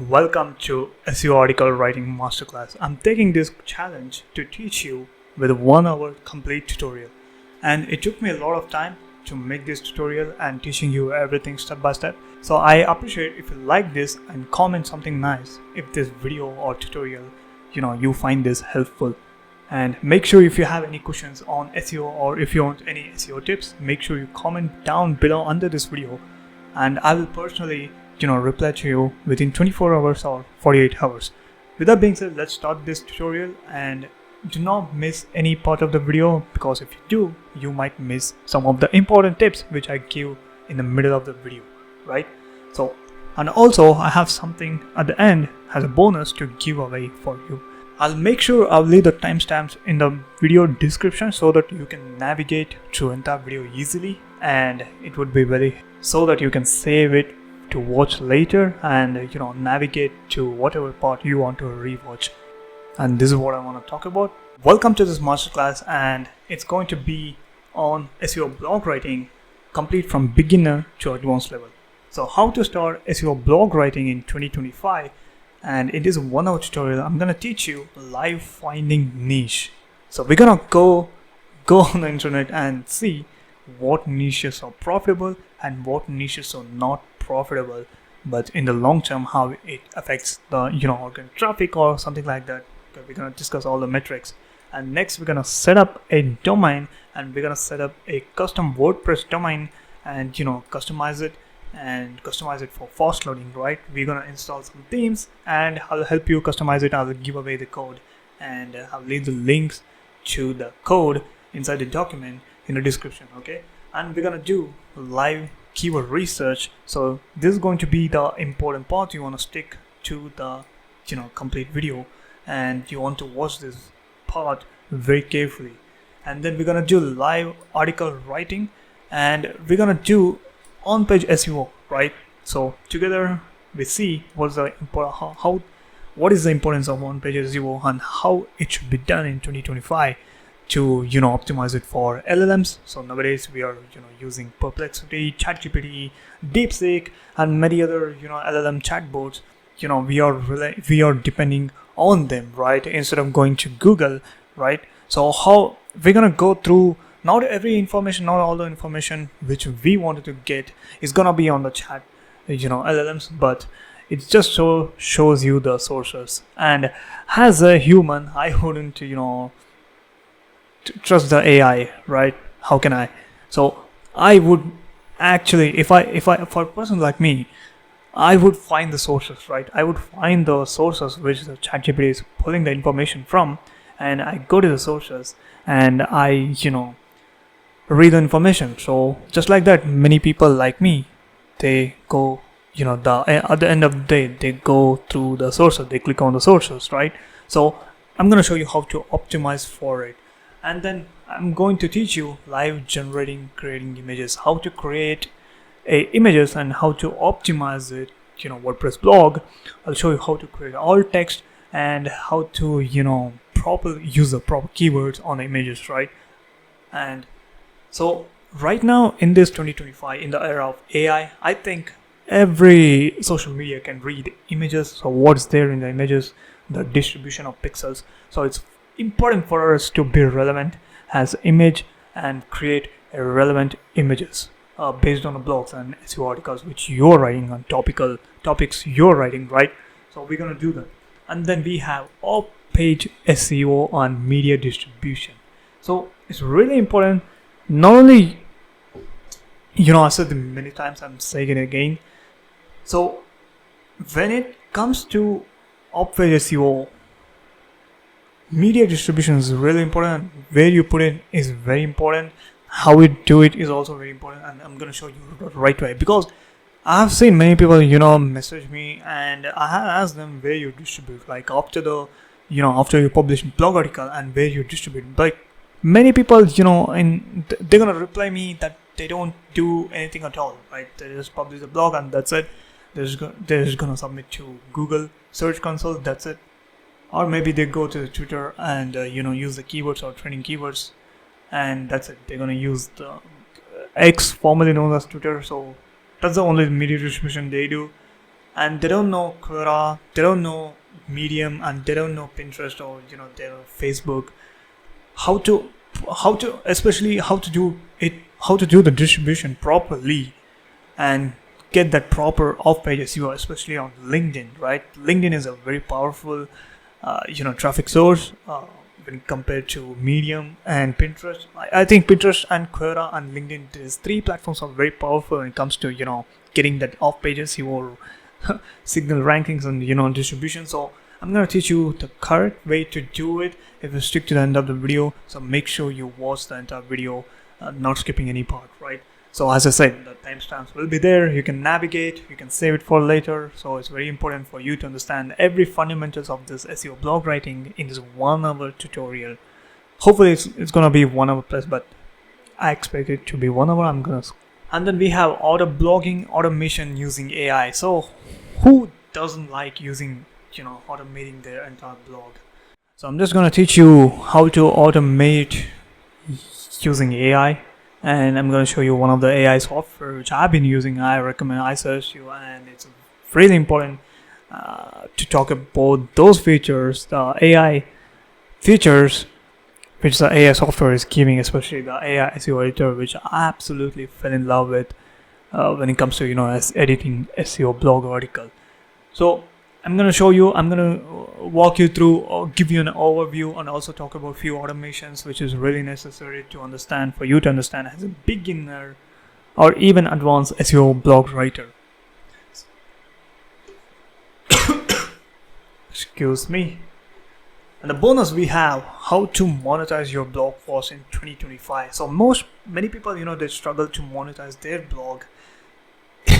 Welcome to SEO Article Writing Masterclass. I'm taking this challenge to teach you with a 1 hour complete tutorial. And it took me a lot of time to make this tutorial and teaching you everything step by step. So I appreciate if you like this and comment something nice if this video or tutorial, you find this helpful. And make sure if you have any questions on SEO or if you want any SEO tips, make sure you comment down below under this video and I will personally reply to you within 24 hours or 48 hours. With that being said, let's start this tutorial and do not miss any part of the video, because if you do, you might miss some of the important tips which I give in the middle of the video, right? So, and also I have something at the end as a bonus to give away for you. I'll make sure I'll leave the timestamps in the video description so that you can navigate through entire video easily, and it would be so that you can save it to watch later and navigate to whatever part you want to rewatch. And this is what I want to talk about. Welcome to this masterclass, and it's going to be on SEO blog writing, complete from beginner to advanced level. So how to start SEO blog writing in 2025, and in this 1 hour tutorial I'm gonna teach you live finding niche. So we're gonna go on the internet and see what niches are profitable and what niches are not profitable, but in the long term how it affects the organic traffic or something like that. Okay, we're gonna discuss all the metrics, and next we're gonna set up a domain, and we're gonna set up a custom WordPress domain and customize it for fast loading, right? We're gonna install some themes and I'll help you customize it. I'll give away the code and I'll leave the links to the code inside the document in the description, okay? And we're gonna do live keyword research. So this is going to be the important part. You want to stick to the complete video and you want to watch this part very carefully. And then we're gonna do live article writing, and we're gonna do on-page SEO, right? So together we see what is the importance of on-page SEO and how it should be done in 2025 to optimize it for LLMs. So nowadays we are using Perplexity, ChatGPT, DeepSeek, and many other LLM chatbots. We are depending on them, right? Instead of going to Google, right? So how we're gonna go through not all the information which we wanted to get is gonna be on the chat, LLMs, but it just shows you the sources. And as a human, I wouldn't trust the AI, right? How can I? So I would actually, for a person like me, I would find the sources, right? I would find the sources which the ChatGPT is pulling the information from, and I go to the sources and I read the information. So just like that, many people like me, they go at the end of the day, they go through the sources, they click on the sources, right? So I'm going to show you how to optimize for it. And then I'm going to teach you live creating images, how to create images and how to optimize it, WordPress blog. I'll show you how to create alt text and how to use the proper keywords on the images, right? And so right now in this 2025, in the era of AI, I think every social media can read images. So what's there in the images, the distribution of pixels. So it's important for us to be relevant as image and create a relevant images based on the blogs and SEO articles which you're writing on topics you're writing, right? So we're gonna do that. And then we have off-page SEO on media distribution. So it's really important. Not only I said it many times, I'm saying it again. So when it comes to off-page SEO, media distribution is really important. Where you put it is very important. How we do it is also very important, and I'm gonna show you the right way, because I've seen many people message me and I have asked them where you distribute, like after after you publish blog article and where you distribute. But many people they're gonna reply me that they don't do anything at all, right? They just publish a blog and that's it. They're just gonna submit to Google Search Console, that's it. Or maybe they go to Twitter and use the keywords or trending keywords, and that's it. They're gonna use the X, formerly known as Twitter. So that's the only media distribution they do. and they don't know Quora, they don't know Medium, and they don't know Pinterest or they don't know Facebook. How to especially how to do the distribution properly and get that proper off-page SEO, especially on LinkedIn, right? LinkedIn is a very powerful traffic source when compared to Medium and Pinterest. I think Pinterest and Quora and LinkedIn, these three platforms are very powerful when it comes to getting that off-page SEO or signal rankings and distribution. So I'm going to teach you the correct way to do it if you stick to the end of the video. So make sure you watch the entire video, not skipping any part, right? So as I said, the timestamps will be there. You can navigate, you can save it for later. So it's very important for you to understand every fundamentals of this SEO blog writing in this 1 hour tutorial. Hopefully it's going to be 1 hour plus, but I expect it to be 1 hour. And then we have Autoblogging automation using AI. So who doesn't like using automating their entire blog? So I'm just going to teach you how to automate using AI, and I'm going to show you one of the AI software which I've been using. I recommend iSearch, and it's really important to talk about those features, the AI features which the AI software is giving, especially the AI SEO Writer, which I absolutely fell in love with when it comes to editing SEO blog article. So I'm going to walk you through or give you an overview and also talk about a few automations which is really necessary to understand, for you to understand as a beginner or even advanced SEO blog writer. Excuse me. And the bonus, we have how to monetize your blog post in 2025. So many people, they struggle to monetize their blog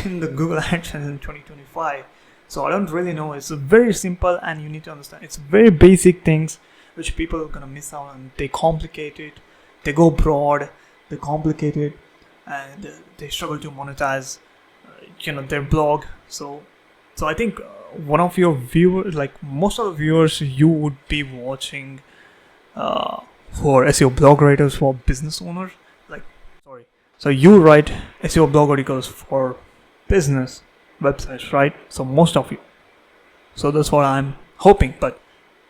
in the Google AdSense in 2025. So I don't really know. It's very simple, and you need to understand. It's very basic things which people are gonna miss out on. They complicate it. They go broad. They complicate it, and they struggle to monetize, their blog. So I think one of your viewers, like most of the viewers, you would be watching for SEO blog writers, for business owners. So you write SEO blog articles for business websites, right? So most of you. So that's what I'm hoping. But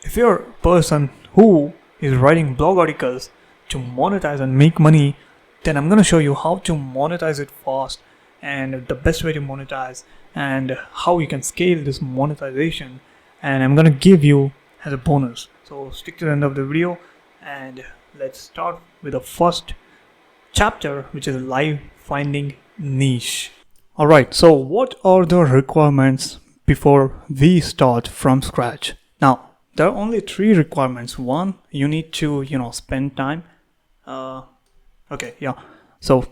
if you're a person who is writing blog articles to monetize and make money, then I'm going to show you how to monetize it fast, and the best way to monetize, and how you can scale this monetization, and I'm going to give you as a bonus. So stick to the end of the video, and let's start with the first chapter, which is live finding niche. Alright, so what are the requirements before we start from scratch? Now, there are only 3 requirements. One, you need to, spend time. So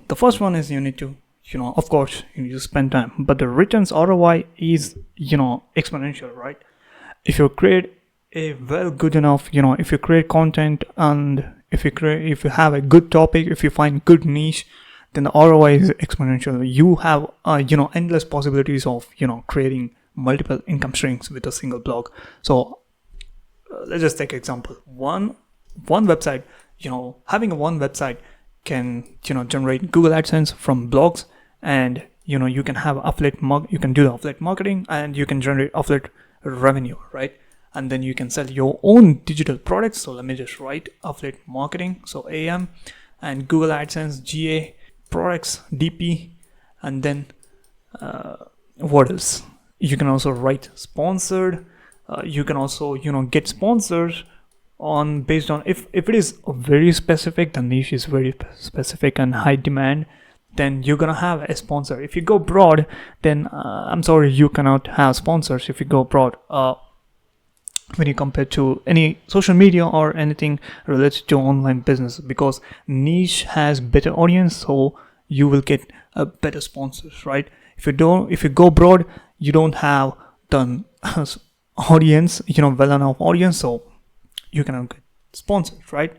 the first one is you need to, of course, you need to spend time. But the returns ROI is, exponential, right? If you create a good enough, if you create content, and if you have a good topic, if you find good niche, then the ROI is exponential. You have endless possibilities of creating multiple income streams with a single blog. So let's just take example. One website, having one website can generate Google AdSense from blogs, and you can have you can do the affiliate marketing, and you can generate affiliate revenue, right? And then you can sell your own digital products. So let me just write affiliate marketing, so AM, and Google AdSense, GA, products, DP, and then what else? You can also write sponsored. You can also get sponsors based on if it is very specific, the niche is very specific and high demand, then you're gonna have a sponsor. If you go broad, then I'm sorry, you cannot have sponsors if you go broad. When you compare to any social media or anything related to online business, because niche has better audience, so you will get better sponsors, right? If you go broad, you don't have the audience, well enough audience, so you cannot get sponsors, right?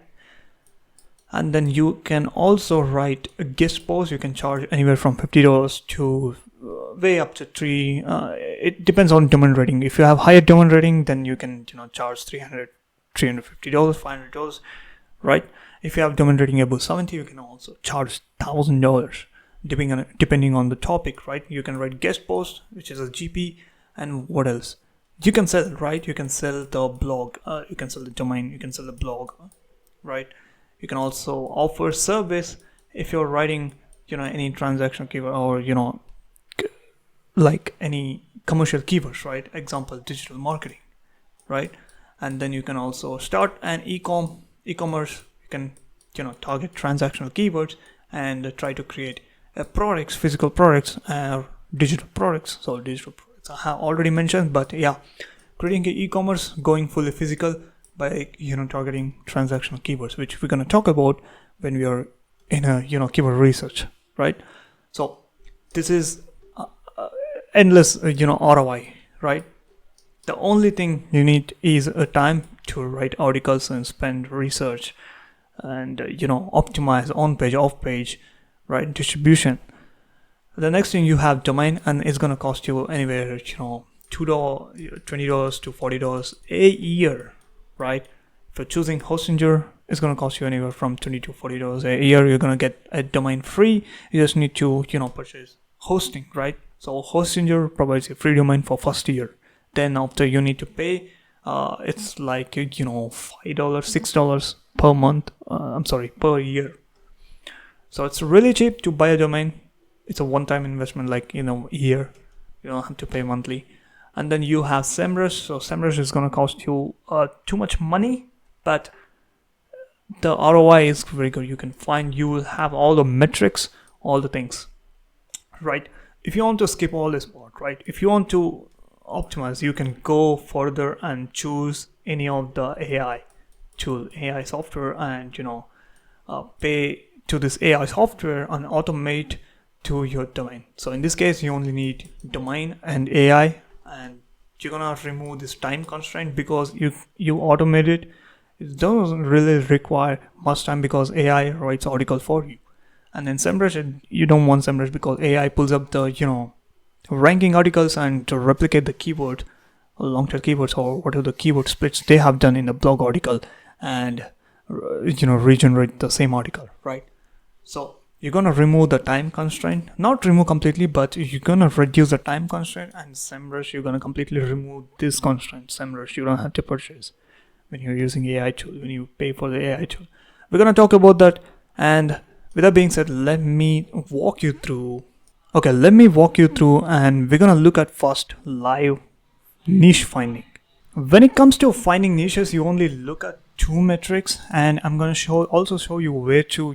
And then you can also write a guest post. You can charge anywhere from $50 to way up to $3. It depends on domain rating. If you have higher domain rating, then you can charge $350, $500, right? If you have domain rating above 70, you can also charge $1,000 depending on the topic, right? You can write guest post, which is a GP, And what else? You can sell, right? You can sell the blog, you can sell the domain, you can sell the blog, right? You can also offer service if you're writing, any transactional keyword, or like any commercial keywords, right? Example, digital marketing, right? And then you can also start an e-commerce. You can target transactional keywords and try to create products, physical products, digital products. So digital products I have already mentioned, but yeah, creating an e-commerce, going fully physical by targeting transactional keywords, which we're going to talk about when we are in a keyword research, right? So this is endless ROI, right? The only thing you need is a time to write articles and spend research and optimize on page, off page, right? Distribution. The next thing, you have domain, and it's gonna cost you anywhere $2, $20 to $40 a year, right? If you're choosing Hostinger, it's gonna cost you anywhere from $20 to $40 a year. You're gonna get a domain free. You just need to purchase hosting, right? So Hostinger provides a free domain for first year. Then after, you need to pay. It's like $5, $6 per month. Per year. So it's really cheap to buy a domain. It's a one-time investment, like a year. You don't have to pay monthly. And then you have Semrush. So Semrush is gonna cost you too much money, but the ROI is very good. You will have all the metrics, all the things, right? If you want to skip all this part, right? If you want to optimize, you can go further and choose any of the AI software, and pay to this AI software and automate to your domain. So in this case, you only need domain and AI, and you're gonna remove this time constraint because you automate it. It doesn't really require much time because AI writes article for you. And then Semrush, you don't want Semrush because AI pulls up the ranking articles and to replicate the keyword, long tail keywords, or whatever the keyword splits they have done in the blog article, and regenerate the same article, right? So you're gonna remove the time constraint, not remove completely, but you're gonna reduce the time constraint. And Semrush, you're gonna completely remove this constraint. Semrush, you don't have to purchase when you're using AI tool, when you pay for the AI tool. We're gonna talk about that. And with that being said, let me walk you through, and we're gonna look at first live niche finding. When it comes to finding niches, you only look at two metrics, and I'm gonna also show you where to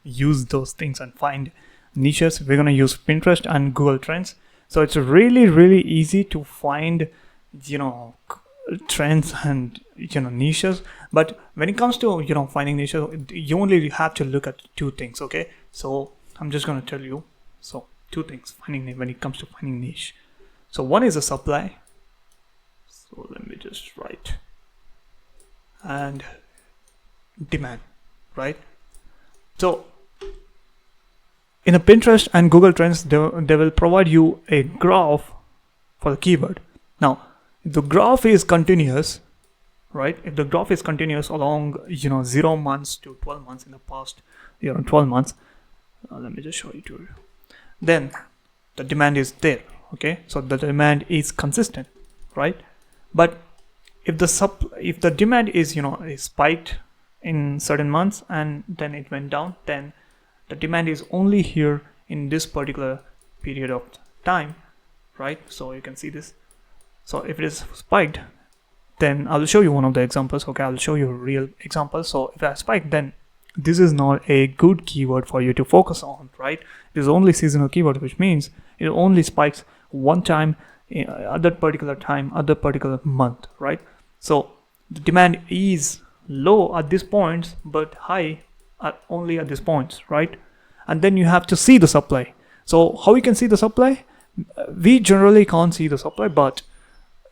use those things and find niches. We're gonna use Pinterest and Google Trends. So it's really easy to find trends and niches. But when it comes to finding niches, you only have to look at two things. Okay, so I'm just gonna tell you. So two things when it comes to finding niche. So one is the supply. So let me just write, and demand, right? So in a Pinterest and Google Trends, they will provide you a graph for the keyword. Now, if the graph is continuous, right? If the graph is continuous along 0 months to 12 months in the past 12 months, let me just show you to you. Then the demand is there. Okay, so the demand is consistent, right? But if the demand is is spiked in certain months and then it went down, then the demand is only here in this particular period of time, right? So you can see this. So if it is spiked, then I'll show you one of the examples. Okay, I'll show you a real example. So if I spike, then this is not a good keyword for you to focus on, right? It is only seasonal keyword, which means it only spikes one time at that particular time, at the particular month, right? So the demand is low at these points, but high only at these points, right? And then you have to see the supply. So how you can see the supply? We generally can't see the supply, but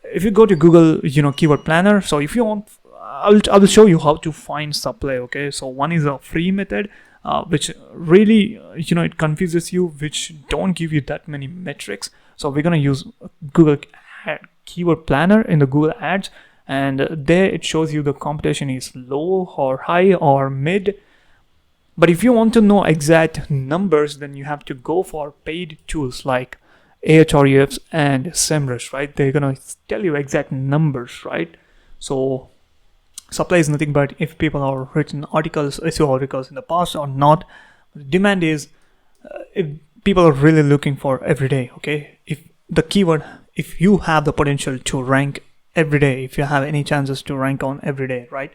if you go to Google, keyword planner. So if you want, I will show you how to find supply. Okay, so one is a free method, which really, it confuses you, which don't give you that many metrics. So we're gonna use Google keyword planner in the Google Ads, and there it shows you the competition is low or high or mid. But if you want to know exact numbers, then you have to go for paid tools like Ahrefs and Semrush, right? They're gonna tell you exact numbers, right? So supply is nothing but if people are written articles, SEO articles in the past or not. Demand is if people are really looking for every day, okay? If the keyword, if you have the potential to rank every day, if you have any chances to rank on every day, right?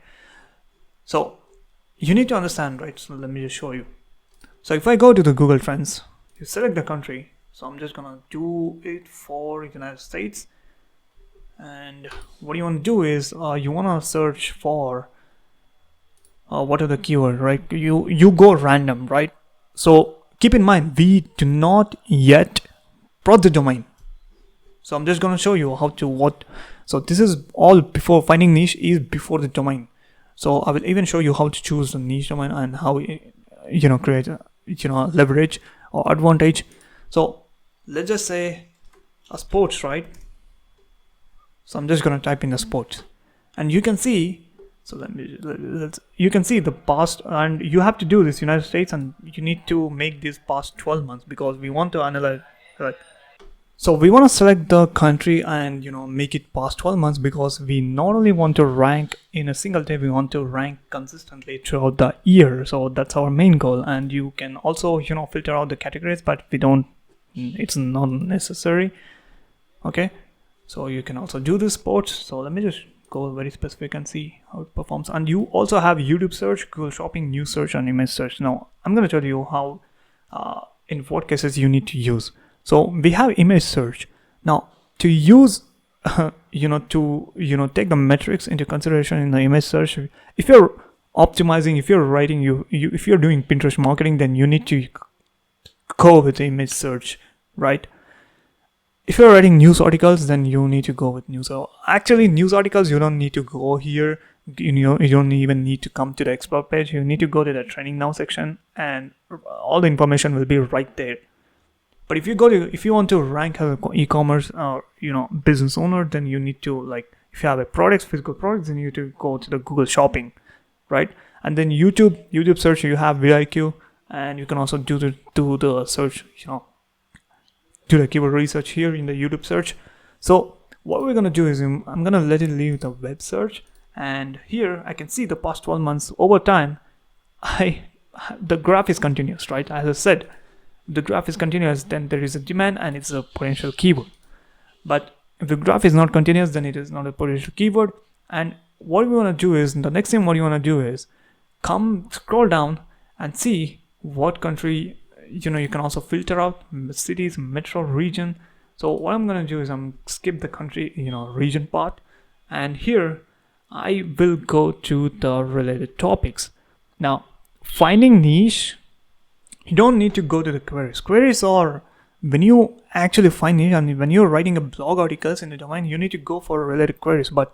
So you need to understand, right? So let me just show you. So if I go to the Google Trends, you select the country. So I'm just gonna do it for United States. And what you want to do is you want to search for what are the keyword, right? You go random, right? So keep in mind, we do not yet brought the domain. So I'm just going to show you how to what. So this is all before finding niche is before the domain. So I will even show you how to choose the niche domain and how create leverage or advantage. So let's just say a sports, right? So I'm just going to type in the sports, and you can see. So you can see the past, and you have to do this United States, and you need to make this past 12 months because we want to analyze, right? So we want to select the country and make it past 12 months because we not only want to rank in a single day, we want to rank consistently throughout the year. So that's our main goal. And you can also filter out the categories, but we don't. It's not necessary. Okay. So you can also do the sports. So let me just go very specific and see how it performs. And you also have YouTube search, Google Shopping, news search, and image search. Now I'm going to tell you how in what cases you need to use. So we have image search. Now to use to take the metrics into consideration in the image search, if you're optimizing, if you're writing, if you're doing Pinterest marketing, then you need to go with the image search, right? If you're writing news articles, then you need to go with news. So actually, news articles, you don't need to go here. You don't even need to come to the explore page. You need to go to the training now section, and all the information will be right there. But if you want to rank as an e-commerce or business owner, then you need to, like, if you have a physical products, then you need to go to the Google Shopping, right? And then YouTube search, you have VIQ, and you can also do the search, do the keyword research here in the YouTube search. So what we're gonna do is I'm gonna let it leave the web search, and here I can see the past 12 months over time. The graph is continuous, right? As I said, the graph is continuous, then there is a demand and it's a potential keyword. But if the graph is not continuous, then it is not a potential keyword. And what we want to do is, the next thing what you want to do is scroll down and see what country. You can also filter out cities, metro, region. So what I'm going to do is I'm skip the country, region part. And here I will go to the related topics. Now, finding niche, you don't need to go to the queries. Queries are when you actually find niche, and when you're writing a blog articles in the domain, you need to go for related queries. But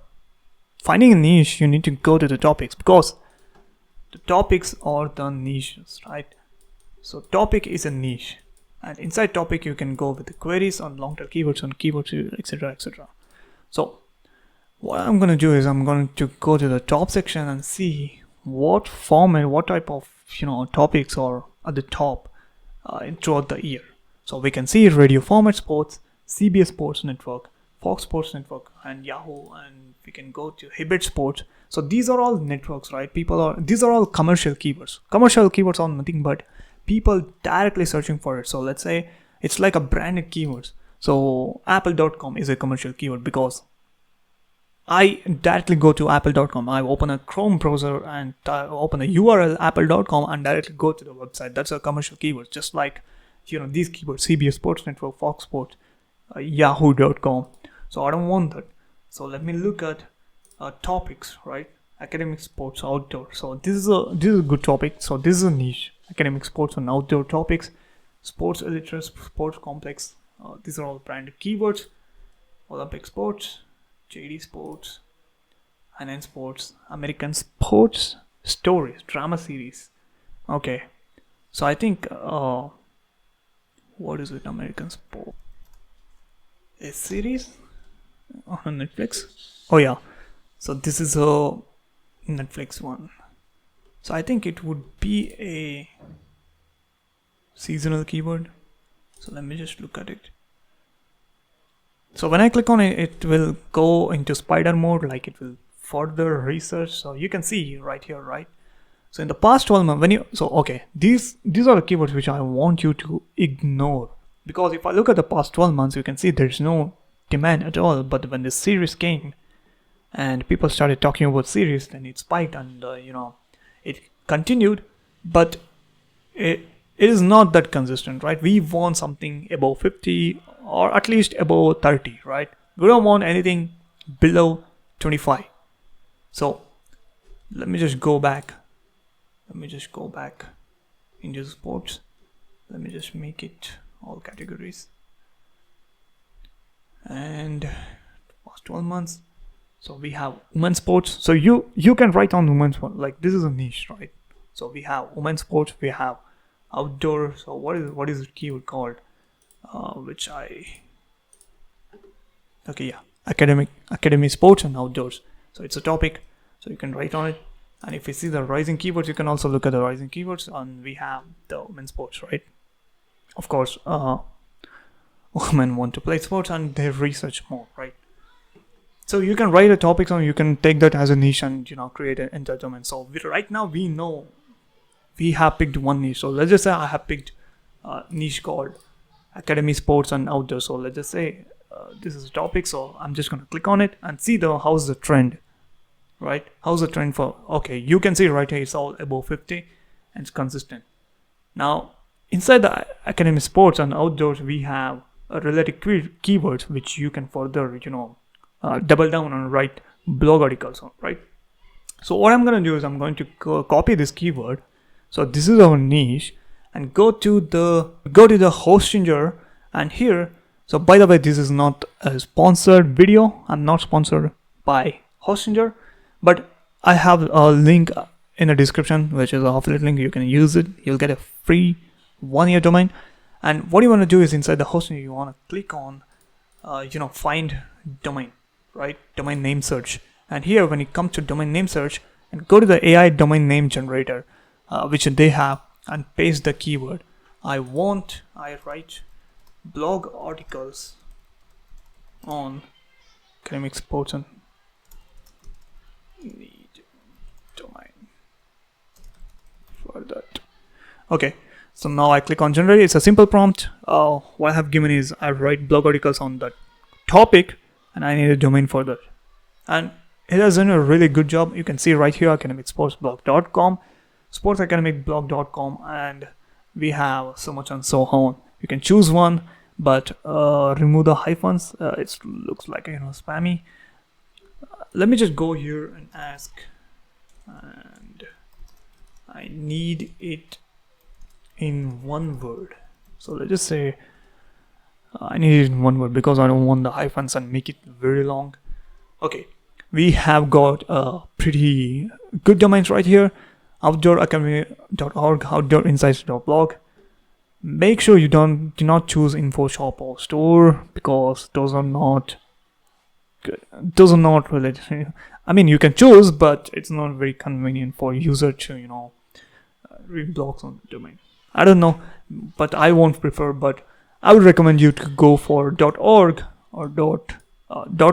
finding a niche, you need to go to the topics because the topics are the niches, right? So topic is a niche, and inside topic you can go with the queries on long-tail keywords, etc., etc. So what I'm going to do is I'm going to go to the top section and see what format, what type of topics are at the top throughout the year. So we can see radio format sports, CBS Sports Network, Fox Sports Network, and Yahoo, and we can go to Hibbett Sports. So these are all networks, right? These are all commercial keywords. Commercial keywords are nothing but people directly searching for it. So let's say it's like a branded keywords. So apple.com is a commercial keyword because I directly go to apple.com. I open a Chrome browser and open a URL apple.com and directly go to the website. That's a commercial keyword. Just like these keywords: CBS Sports Network, Fox Sports, Yahoo.com. So I don't want that. So let me look at topics, right? Academic, sports, outdoor. So this is a good topic. So this is a niche: academic, sports, and outdoor topics. Sports illiterate, sports complex. These are all branded keywords. Olympic sports, JD sports, NN sports, American sports, stories, drama series. Okay, so I think what is it? American sport, a series on Netflix. Oh yeah, so this is a Netflix one. So I think it would be a seasonal keyword. So let me just look at it. So when I click on it, it will go into spider mode, like it will further research. So you can see right here, right? So in the past 12 months, okay, these are the keywords which I want you to ignore, because if I look at the past 12 months, you can see there's no demand at all. But when this series came and people started talking about series, then it spiked, and it continued, but it is not that consistent, right? We want something above 50 or at least above 30, right? We don't want anything below 25. So let me just go back into sports. Let me just make it all categories, and past 12 months. So we have women's sports. So you can write on women's sports, like this is a niche, right? So we have women's sports, we have outdoor. So what is the keyword called? Academy sports and outdoors. So it's a topic, so you can write on it. And if you see the rising keywords, you can also look at the rising keywords, and we have the women's sports, right? Of course, women want to play sports and they research more, right? So you can write a topic, or you can take that as a niche and create an entire domain. So right now we know we have picked one niche. So let's just say I have picked a niche called academy sports and outdoor. So let's just say this is a topic. So I'm just going to click on it and see how's the trend, right? How's the trend for, okay, you can see right here it's all above 50 and it's consistent. Now inside the academy sports and outdoors, we have related keywords which you can further double down and write blog articles on, right? So what I'm going to do is I'm going to copy this keyword. So this is our niche, and go to the Hostinger, and here, so by the way, this is not a sponsored video. I'm not sponsored by Hostinger, but I have a link in the description, which is an affiliate link. You can use it. You'll get a free 1-year domain. And what you want to do is inside the Hostinger, you want to click on find domain, right? Domain name search. And here, when you come to domain name search, and go to the AI domain name generator, which they have, and paste the keyword. I write blog articles on academic sports and need domain for that. Okay, so now I click on generate. It's a simple prompt. What I have given is I write blog articles on that topic, and I need a domain for that. And it has done a really good job. You can see right here, academicsportsblog.com, sportsacademicblog.com, and we have so much and so on. You can choose one, but remove the hyphens. It looks like spammy. Let me just go here and ask, and I need it in one word. So let's just say I need it in one word because I don't want the hyphens and make it very long. Okay, we have got pretty good domains right here. outdooracademy.org, outdoorinsights.blog. Make sure you do not choose info shop or store, because those are not good. Those are not related. I mean, you can choose, but it's not very convenient for user to read blogs on the domain. I don't know, but I won't prefer. But I would recommend you to go for .org or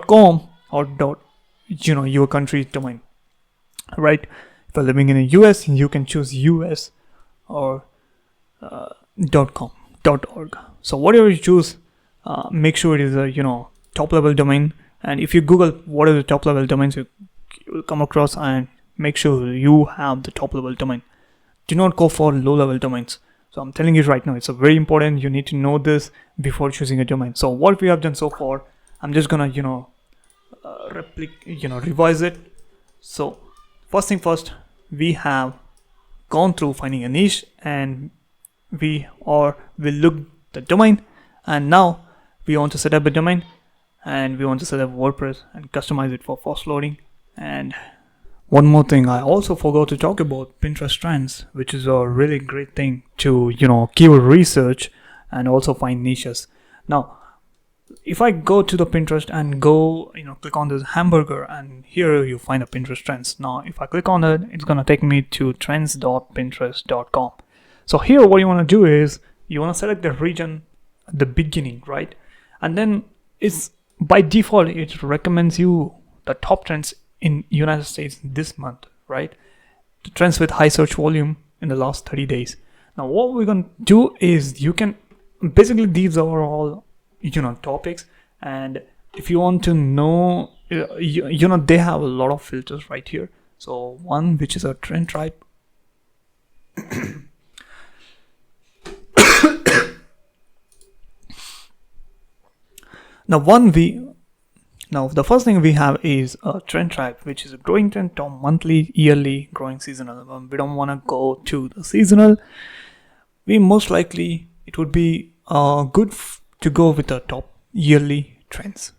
.com or your country's domain, right? If you're living in the US, you can choose US or .com, .org. So whatever you choose, make sure it is a top level domain. And if you Google what are the top level domains, you will come across, and make sure you have the top level domain. Do not go for low level domains. So I'm telling you right now, it's a very important. You need to know this before choosing a domain. So what we have done so far, I'm just gonna revise it. So first thing first, we have gone through finding a niche, and we look the domain, and now we want to set up a domain, and we want to set up WordPress and customize it for fast loading. And one more thing, I also forgot to talk about Pinterest trends, which is a really great thing to keyword research and also find niches. Now if I go to the Pinterest and go click on this hamburger, and here you find a Pinterest trends. Now if I click on it, it's gonna take me to trends.pinterest.com. So here what you want to do is you want to select the region at the beginning, right? And then it's by default it recommends you the top trends in United States this month, right? The trends with high search volume in the last 30 days. Now what we're going to do is, you can basically, these are all topics, and if you want to know, they have a lot of filters right here. So one which is a trend type. Now the first thing we have is a trend type, which is a growing trend, top monthly, yearly, growing seasonal. We don't want to go to the seasonal. We most likely, it would be good to go with the top yearly trends.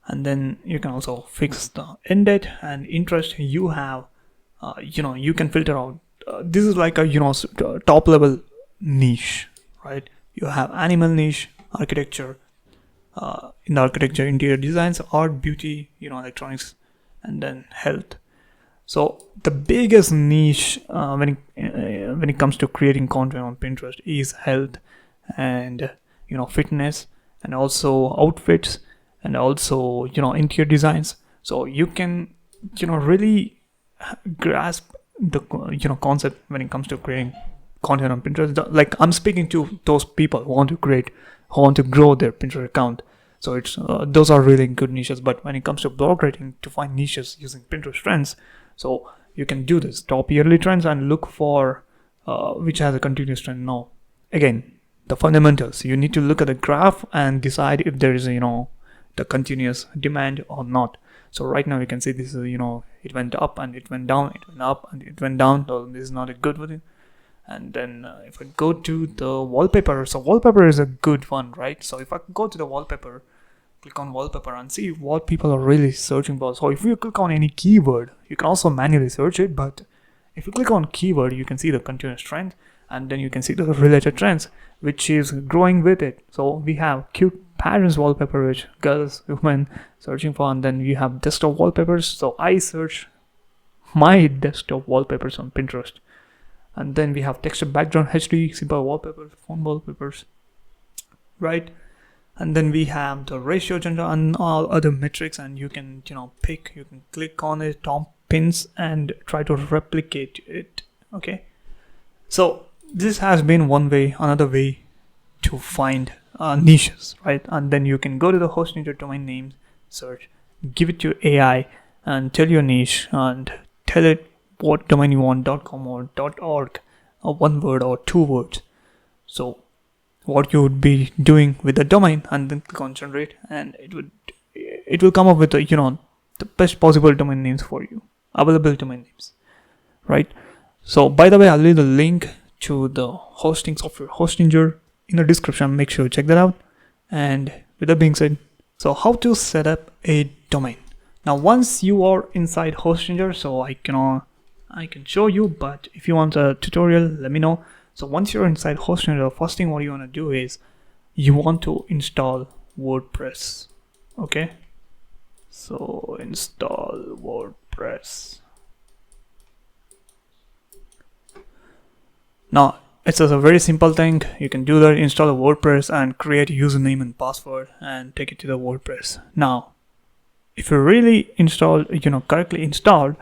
And then you can also fix the end date and interest you have. You can filter out. This is like a top level niche, right? You have animal niche, architecture, in the architecture, interior designs, art, beauty, electronics, and then health. So the biggest niche when it comes to creating content on Pinterest is health and fitness, and also outfits, and also interior designs. So you can really grasp the concept when it comes to creating content on Pinterest. Like, I'm speaking to those people who want to grow their Pinterest account. So it's those are really good niches. But when it comes to blog writing, to find niches using Pinterest trends, so you can do this top yearly trends and look for which has a continuous trend. Now again, the fundamentals, you need to look at the graph and decide if there is the continuous demand or not. So right now you can see this is it went up and it went down, it went up and it went down. So this is not a good one. And then if I go to the wallpaper, so wallpaper is a good one, right? So if I go to the wallpaper, click on wallpaper and see what people are really searching for. So if you click on any keyword, you can also manually search it, but if you click on keyword, you can see the continuous trend, and then you can see the related trends which is growing with it. So we have cute patterns wallpaper, which girls, women searching for, and then we have desktop wallpapers. So I search my desktop wallpapers on Pinterest. And then we have texture background, HD, simple wallpapers, phone wallpapers, right? And then we have the ratio, gender, and all other metrics, and you can pick, you can click on it, top pins, and try to replicate it. Okay, so this has been one way. Another way to find niches, right? And then you can go to the hosting your domain name, search, give it to AI, and tell your niche, and tell it what domain you want, .com or .org, or one word or two words. So what you would be doing with the domain, and then click on generate, and it will come up with the best possible domain names for you, available domain names, right? So by the way, I'll leave the link to the hosting software Hostinger in the description. Make sure you check that out. And with that being said, so how to set up a domain. Now once you are inside Hostinger, so I can show you, but if you want a tutorial, let me know. So once you're inside Hostinger, the first thing what you want to do is you want to install WordPress. Okay, so install WordPress. Now it's just a very simple thing. You can do that, install a WordPress and create a username and password and take it to the WordPress. Now if you really installed, correctly installed,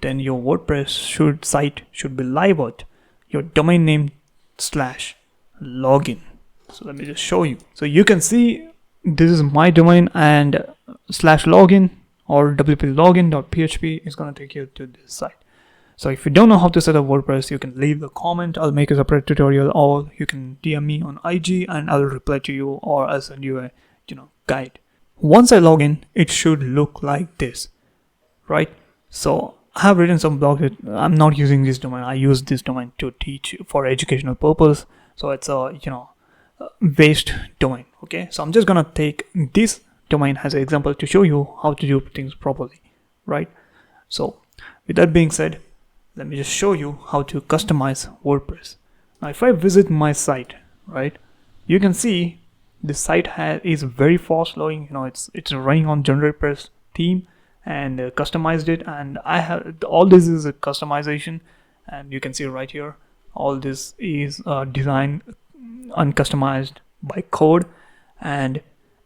then your WordPress site should be live at your domain name /login. So let me just show you. So you can see this is my domain, and /login or wplogin.php is going to take you to this site. So if you don't know how to set up WordPress, you can leave a comment. I'll make a separate tutorial, or you can DM me on IG and I'll reply to you, or I'll send you a guide. Once I log in, it should look like this, right? So I have written some blogs. I'm not using this domain. I use this domain to teach for educational purpose. So it's a waste domain. Okay, so I'm just gonna take this domain as an example to show you how to do things properly, right? So with that being said, let me just show you how to customize WordPress. Now if I visit my site, right, you can see this site is very fast loading. It's running on GeneratePress theme, and customized it, and I have all this is a customization, and you can see right here all this is designed and customized by code. And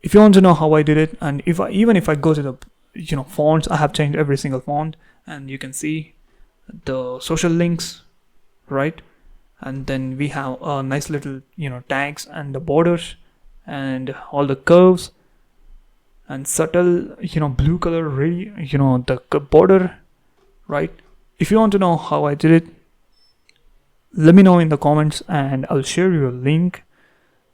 if you want to know how I did it, and even if I go to the fonts, I have changed every single font, and you can see the social links, right? And then we have a nice little tags and the borders and all the curves and subtle blue color, really the border, right? If you want to know how I did it, let me know in the comments and I'll share you a link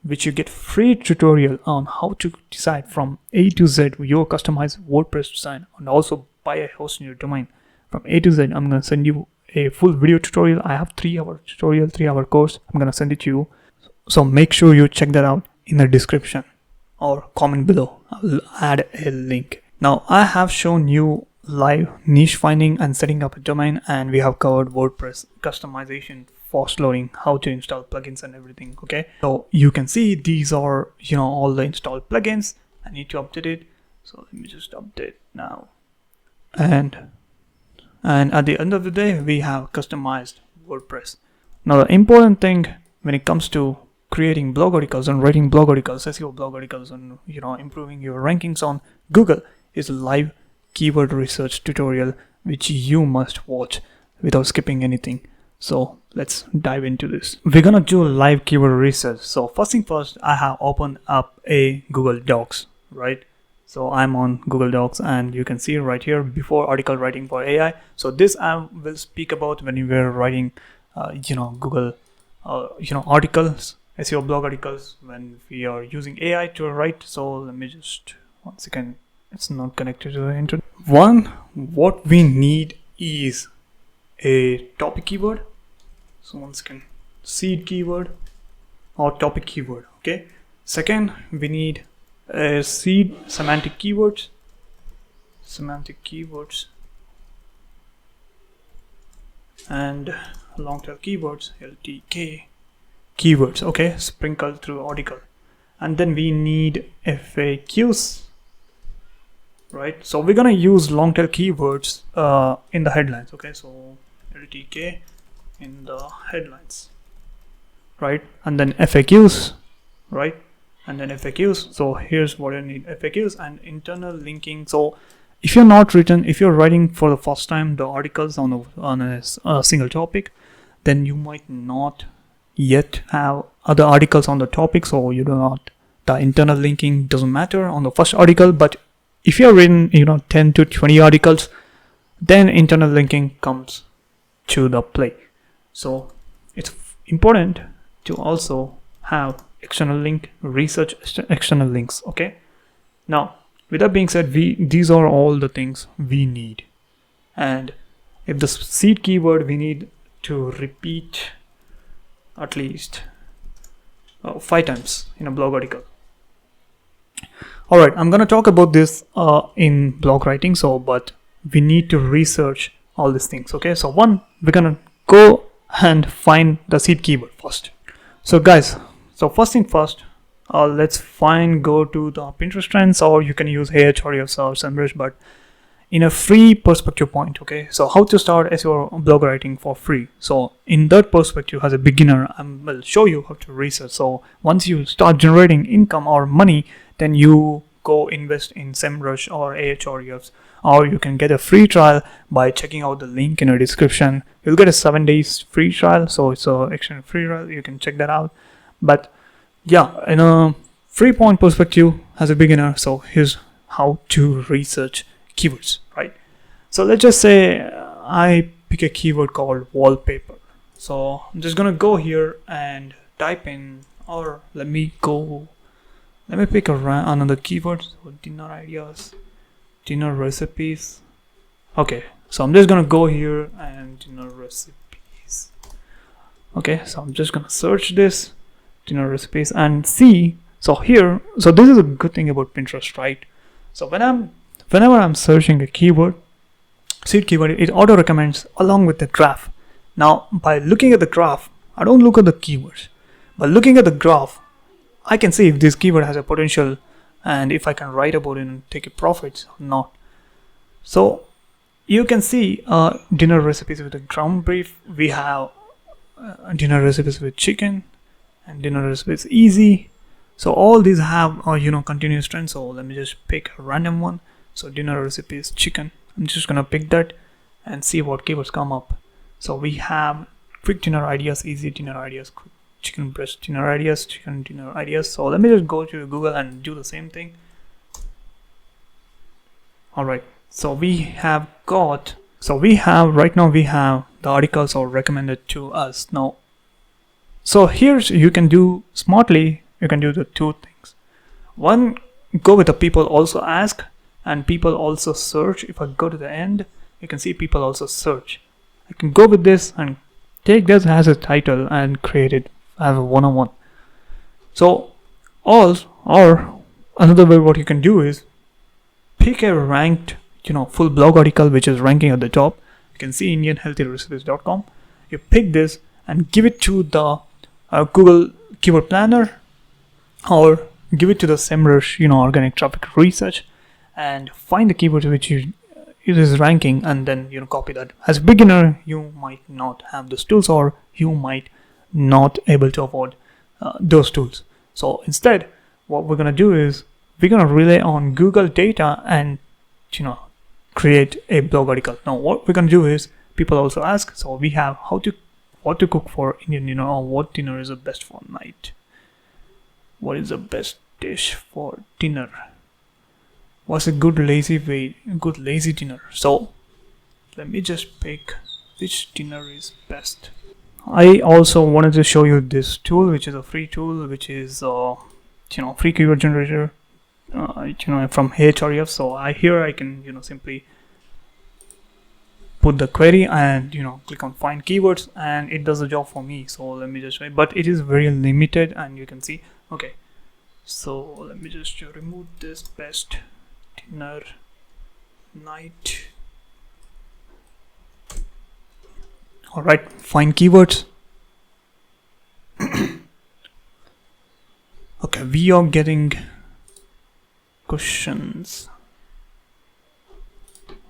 which you get free tutorial on how to decide from A to Z your customized WordPress design and also buy a host in your domain. From A to Z, I'm going to send you a full video tutorial. I have 3-hour tutorial, 3-hour course. I'm going to send it to you. So make sure you check that out in the description or comment below. I'll add a link. Now I have shown you live niche finding and setting up a domain, and we have covered WordPress customization, fast loading, how to install plugins and everything. Okay, so you can see these are all the installed plugins. I need to update it, so let me just update now. And at the end of the day, we have customized WordPress. Now the important thing when it comes to creating blog articles and writing blog articles, SEO blog articles, and improving your rankings on Google is a live keyword research tutorial which you must watch without skipping anything. So let's dive into this. We're gonna do live keyword research. So first thing first, I have opened up a Google Docs, right? So I'm on Google Docs, and you can see right here, before article writing for AI. So this I will speak about when you were writing Google articles, SEO blog articles, when we are using AI to write. So let me just, one second, it's not connected to the internet. What we need is a topic keyword. So one second, seed keyword or topic keyword. Okay. Second, we need a seed semantic keywords, and long tail keywords, LTK keywords. Okay, sprinkled through article. And then we need FAQs, right? So we're gonna use long tail keywords in the headlines. Okay, so LTK in the headlines, right? And then FAQs, right? And then FAQs. So here's what I need: FAQs and internal linking. So if you're writing for the first time the articles on a single topic, then you might not yet have other articles on the topic, so the internal linking doesn't matter on the first article. But if you're written 10 to 20 articles, then internal linking comes to the play. So it's important to also have external link, research external links. Okay, now with that being said, these are all the things we need. And if the seed keyword, we need to repeat at least 5 times in a blog article. All right, I'm gonna talk about this in blog writing, but we need to research all these things. Okay, so we're gonna go and find the seed keyword first. So guys, so first thing first, let's go to the Pinterest trends, or you can use Ahrefs or Semrush, but in a free perspective point. Okay, so how to start SEO blog writing for free. So in that perspective, as a beginner, I will show you how to research. So once you start generating income or money, then you go invest in Semrush or Ahrefs, or you can get a free trial by checking out the link in the description. You'll get a 7 days free trial, so it's a extended free trial. You can check that out. But yeah, in a free point perspective as a beginner, so here's how to research keywords, right? So let's just say I pick a keyword called wallpaper. So I'm just gonna go here and type in, or let me pick another keyword. So dinner ideas, dinner recipes. Okay, so I'm just gonna go here and dinner recipes. Okay, so I'm just gonna search this dinner recipes and see. So this is a good thing about Pinterest, right? So whenever I'm searching a keyword, seed keyword, it auto recommends along with the graph. Now by looking at the graph, I don't look at the keywords. By looking at the graph, I can see if this keyword has a potential and if I can write about it and take a profit or not. So you can see dinner recipes with a ground beef. We have dinner recipes with chicken and dinner recipes easy. So all these have continuous trend. So let me just pick a random one. So dinner recipe is chicken. I'm just gonna pick that and see what keywords come up. So we have quick dinner ideas, easy dinner ideas, quick chicken breast dinner ideas, chicken dinner ideas. So let me just go to Google and do the same thing. All right, so we have right now we have the articles are recommended to us now. So here you can do smartly, you can do the two things. One, go with the people also ask and people also search. If I go to the end, you can see people also search. I can go with this and take this as a title and create it as a one-on-one. So or another way what you can do is pick a ranked full blog article which is ranking at the top. You can see indianhealthyrecipes.com. You pick this and give it to the Google Keyword Planner, or give it to the Semrush organic traffic research, and find the keywords which it is ranking, and then copy that. As a beginner, you might not have those tools, or you might not able to afford those tools. So instead, what we're gonna do is we're gonna rely on Google data and create a blog article. Now what we're gonna do is people also ask. So we have what to cook for Indian dinner, or what dinner is the best for night. What is the best dish for dinner? What's a good lazy dinner? So let me just pick which dinner is best. I also wanted to show you this tool, which is a free tool, which is free keyword generator from Ahrefs. So here I can simply put the query and click on find keywords, and it does the job for me. So let me just try, but it is very limited, and you can see. Okay, so let me just remove this best dinner night. All right, find keywords. Okay, we are getting questions.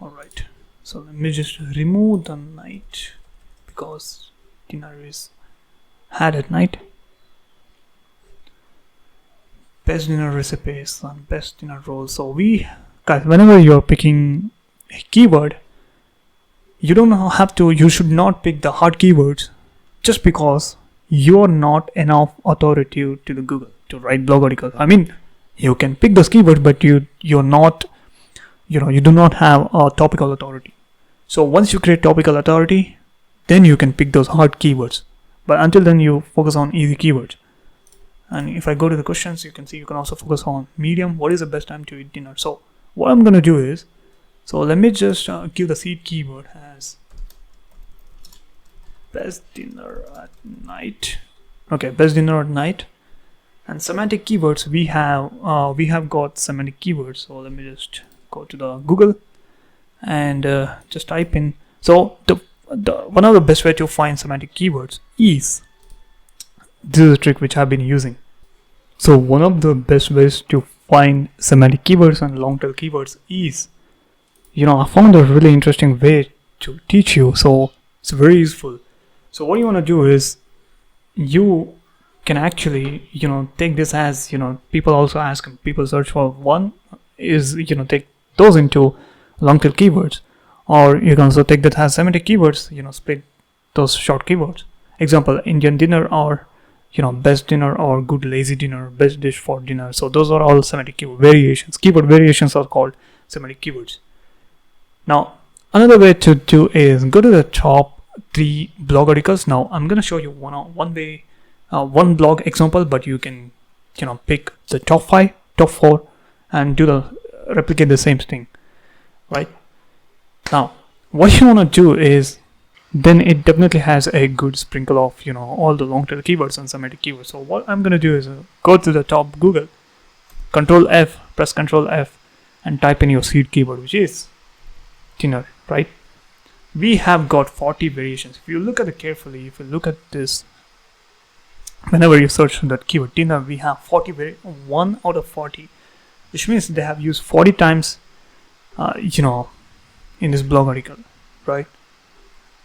All right, so let me just remove the night because dinner is had at night. Best dinner recipes and best dinner rolls. So guys, whenever you're picking a keyword, you should not pick the hard keywords just because you're not enough authority to the Google to write blog articles. I mean, you can pick those keywords, but you're not, you do not have a topical authority. So once you create topical authority, then you can pick those hard keywords. But until then, you focus on easy keywords. And if I go to the questions, you can see you can also focus on medium. What is the best time to eat dinner? So what I'm going to do is, so let me just give the seed keyword as best dinner at night. Okay, best dinner at night. And semantic keywords, we have got semantic keywords. So let me just go to the Google and just type in. So the one of the best way to find semantic keywords is, this is a trick which I've been using. So one of the best ways to find semantic keywords and long tail keywords is, I found a really interesting way to teach you. So it's very useful. So what you want to do is, you can actually, take this as, people also ask and people search for. One is, take those into long tail keywords, or you can also take that as semantic keywords, split those short keywords. Example, Indian dinner, or best dinner, or good lazy dinner, best dish for dinner. So those are all semantic keyword variations. Keyword variations are called semantic keywords. Now another way to do is go to the top 3 blog articles. Now I'm going to show you one blog example, but you can pick the top 5, top 4 and replicate the same thing, right? Now what you want to do is, then it definitely has a good sprinkle of all the long tail keywords and semantic keywords. So what I'm going to do is go to the top Google, press Control F and type in your seed keyword, which is dinner, right? We have got 40 variations. If you look at it carefully, if you look at this, whenever you search that keyword dinner, we have 1 out of 40, which means they have used 40 times in this blog article, right?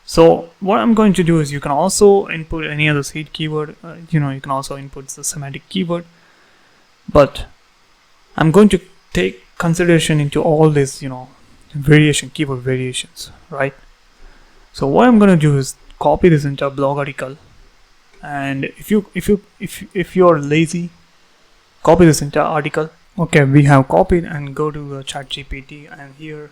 So what I'm going to do is, you can also input any other seed keyword. You can also input the semantic keyword. but I'm going to take consideration into all this, keyword variations, right? So what I'm going to do is copy this entire blog article, and if you're lazy, copy this entire article. Okay, we have copied, and go to ChatGPT, and here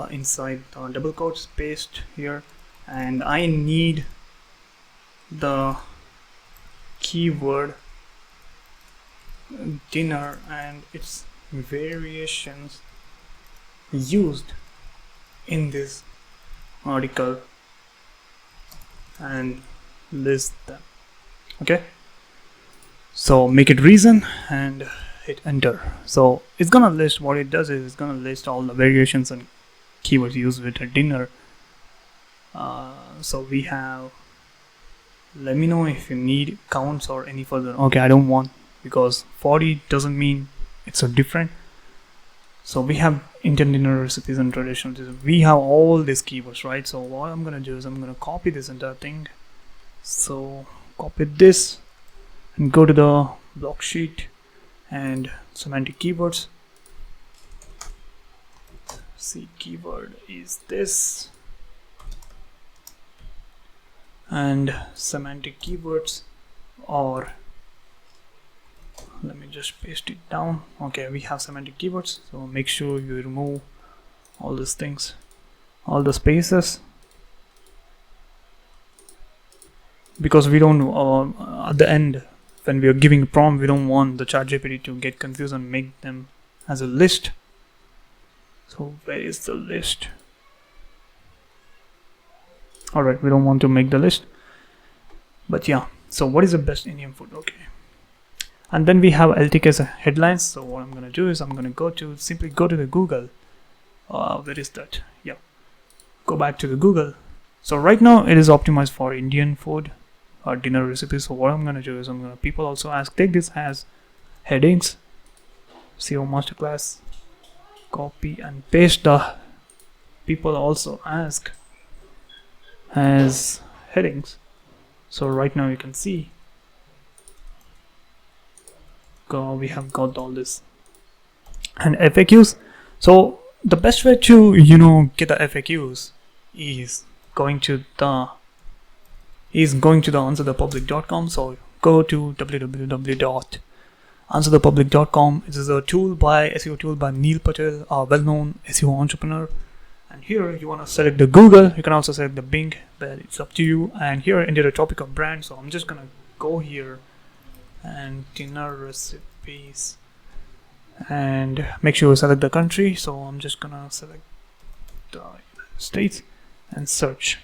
inside double quotes, paste here, and I need the keyword dinner and its variations used in this article, and list them. Okay, so make it reason and hit enter. So it's gonna list, what it does is it's gonna list all the variations and keywords used with a dinner. So we have, let me know if you need counts or any further. Okay, I don't want, because 40 doesn't mean it's so different. So we have Indian dinner recipes and traditional dishes. We have all these keywords, right? So what I'm gonna do is I'm gonna copy this entire thing. So copy this and go to the block sheet and semantic keywords. Seed keyword is this, and semantic keywords, or let me just paste it down. Okay, we have semantic keywords, so make sure you remove all these things, all the spaces, because we don't at the end when we are giving a prompt, we don't want the ChatGPT to get confused and make them as a list. So where is the list? Alright, we don't want to make the list, but yeah. So what is the best Indian food? Okay, and then we have LTK's headlines. So what I'm gonna do is I'm gonna simply go to the Google. Where is that? Yeah, go back to the Google. So right now it is optimized for Indian food or dinner recipes. So what I'm gonna do is people also ask, take this as headings, SEO masterclass, copy and paste the people also ask as headings. So right now you can see we have got all this, and FAQs. So the best way to get the FAQs is going to the answerthepublic.com. So go to www.answerthepublic.com. It is a SEO tool by Neil Patel, a well-known SEO entrepreneur. And here you want to select the Google. You can also select the Bing, but it's up to you. And here enter the topic of brand. So I'm just gonna go here and dinner recipes, and make sure you select the country. So I'm just gonna select the United States and search.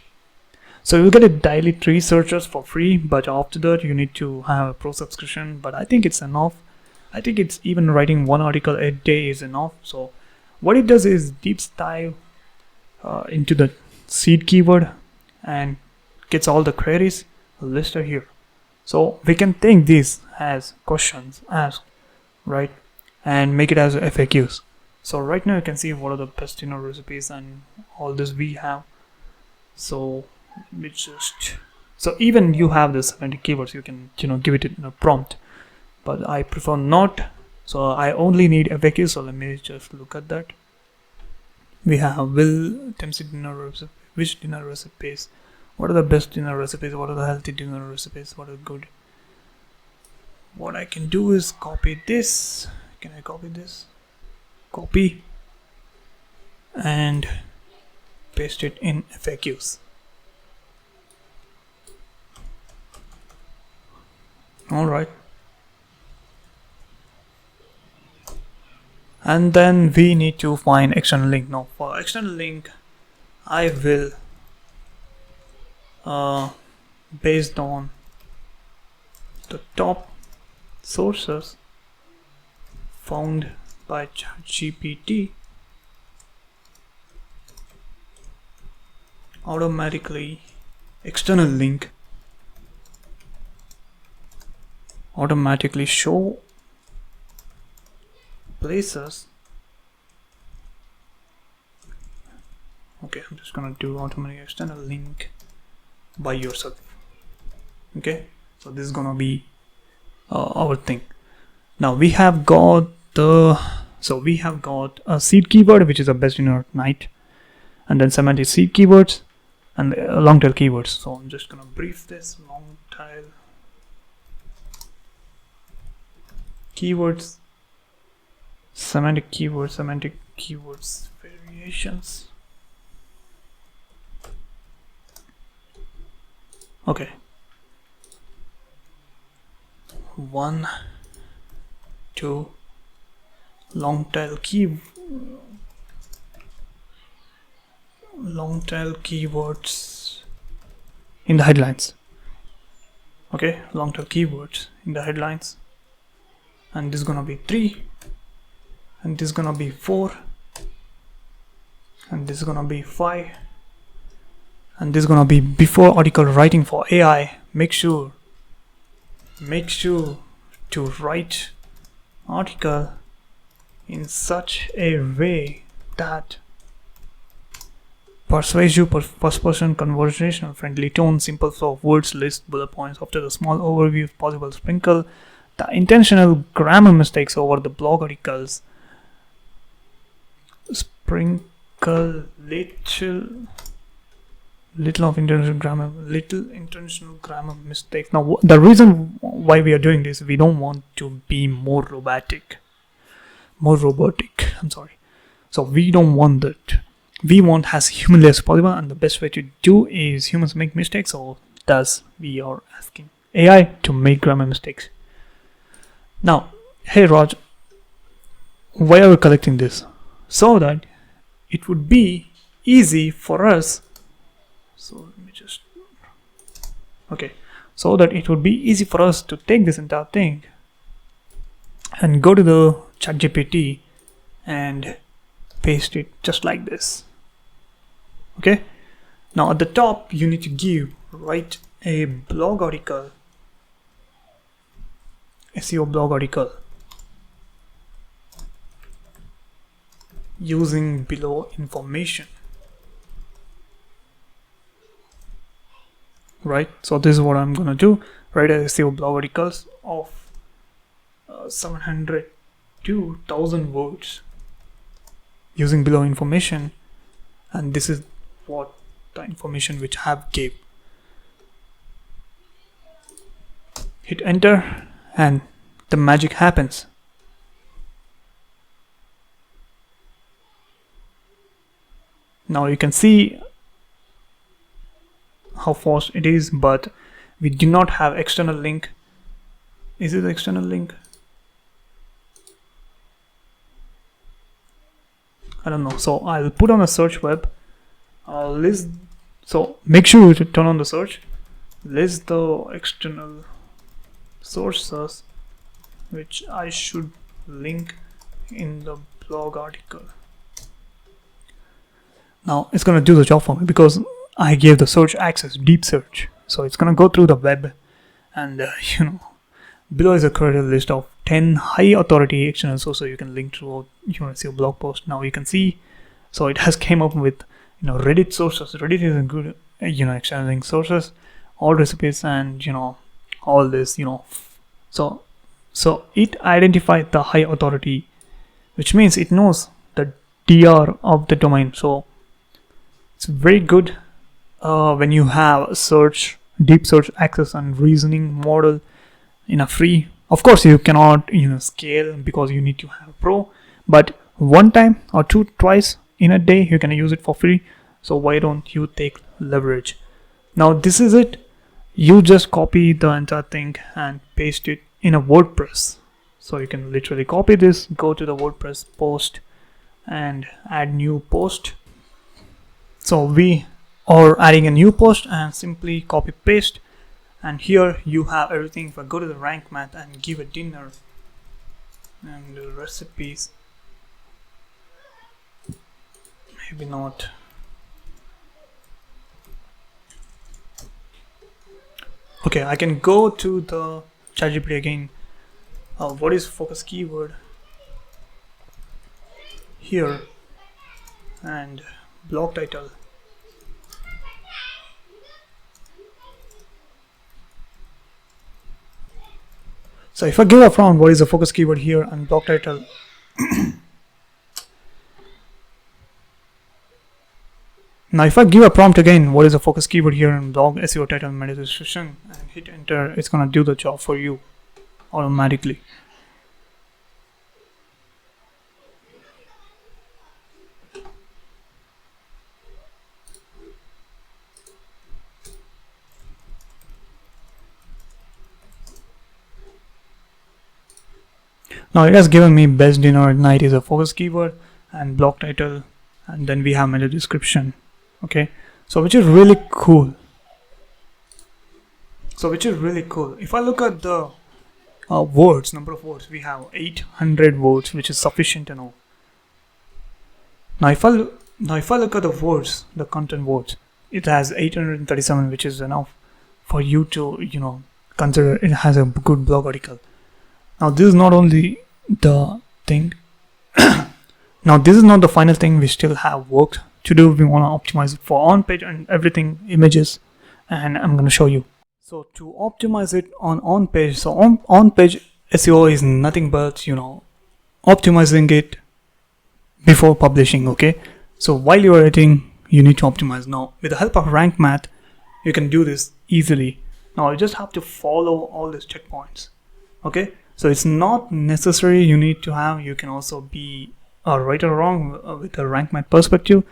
So you'll get a daily 3 searches for free, but after that you need to have a pro subscription, but I think it's enough. I think it's even writing 1 article a day is enough. So what it does is deep dive into the seed keyword and gets all the queries listed here. So we can take these as questions asked, right, and make it as FAQs. So right now you can see what are the best dinner recipes and all this we have. So so even you have the semantic keywords, you can give it in a prompt, but I prefer not. So I only need FAQs. So let me just look at that. We have Will Tempsey dinner recipe, which dinner recipes, what are the best dinner recipes, what are the healthy dinner recipes, what are good. What I can do is copy this. Can I copy this? Copy and paste it in FAQs. Alright, and then we need to find external link. Now for external link, I will based on the top sources found by ChatGPT, automatically external link automatically show places. Okay, I'm just gonna do automatic external link by yourself. Okay, so this is gonna be our thing. Now we have got a seed keyword, which is a best in our night, and then semantic seed keywords and long tail keywords. So I'm just gonna brief this long tail keywords, semantic keywords variations. Okay. 1, 2, long tail keywords in the headlines. Okay, long tail keywords in the headlines, and this is gonna be 3, and this is gonna be 4, and this is gonna be 5, and this is gonna be before article writing for AI. Make sure to write article in such a way that persuasive, first person, conversational, friendly tone, simple flow of words, list bullet points after the small overview if possible, sprinkle the intentional grammar mistakes over the blog articles, sprinkle little intentional grammar mistakes. Now the reason why we are doing this, we don't want to be more robotic. I'm sorry. So we don't want that. We want as humanly as possible, and the best way to do is humans make mistakes, so thus we are asking AI to make grammar mistakes. Now, hey Raj, why are we collecting this? So that it would be easy for us. So that it would be easy for us to take this entire thing and go to the ChatGPT and paste it just like this. Okay, now at the top you need to write a blog article, SEO blog article, using below information. Right, so this is what I'm gonna do. Write a SEO blog articles of 700 to 1000 words using below information, and this is what the information which I have gave. Hit enter and the magic happens. Now you can see how fast it is, but we do not have external link. Is it the external link? I don't know. So I'll put on a search web. I'll list. So make sure to turn on the search. List the external sources which I should link in the blog article. Now it's gonna do the job for me because I gave the search access, deep search. So it's gonna go through the web, and below is a curated list of 10 high authority external sources you can link to your SEO blog post. Now you can see, so it has came up with Reddit sources. Reddit is a good external link sources, all recipes, and all this. So it identified the high authority, which means it knows the DR of the domain. So it's very good when you have a deep search access and reasoning model in a free. Of course you cannot scale because you need to have pro, but one time or twice in a day you can use it for free. So why don't you take leverage? Now this is it. You just copy the entire thing and paste it in a WordPress. So you can literally copy this, go to the WordPress post and add new post. So we are adding a new post and simply copy paste, and here you have everything. If I go to the rank math and give a dinner and recipes, maybe not. Okay, I can go to the ChatGPT again. What is focus keyword here, and blog title. So if I give a prompt, what is the focus keyword here, and blog title. Now if I give a prompt again, what is the focus keyword here in blog SEO title meta description, and hit enter, it's gonna do the job for you automatically. Now it has given me best dinner at night is a focus keyword, and blog title, and then we have meta description. Okay, so which is really cool. If I look at the words, number of words, we have 800 words, which is sufficient to know. Now if I look at the words, the content words, it has 837, which is enough for you to consider it has a good blog article. Now this is not only the thing. Now this is not the final thing. We still have work to do. We want to optimize it for on page and everything, images, and I'm going to show you. So to optimize it on page, so on page SEO is nothing but optimizing it before publishing. Okay, so while you're editing, you need to optimize. Now with the help of rank math, you can do this easily. Now you just have to follow all these checkpoints. Okay, so it's not necessary you need to have. You can also be right or wrong with a rank math perspective.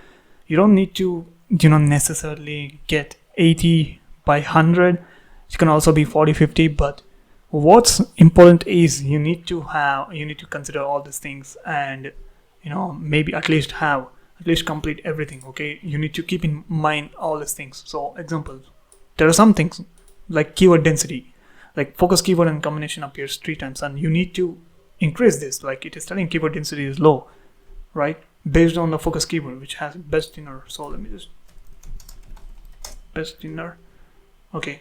You don't need to necessarily get 80 by 100. It can also be 40-50, but what's important is you need to consider all these things, and maybe at least complete everything. Okay, you need to keep in mind all these things. So example, there are some things like keyword density, like focus keyword and combination appears 3 times, and you need to increase this. Like it is telling keyword density is low, right, based on the focus keyword, which has best dinner. So let me just best dinner. Okay,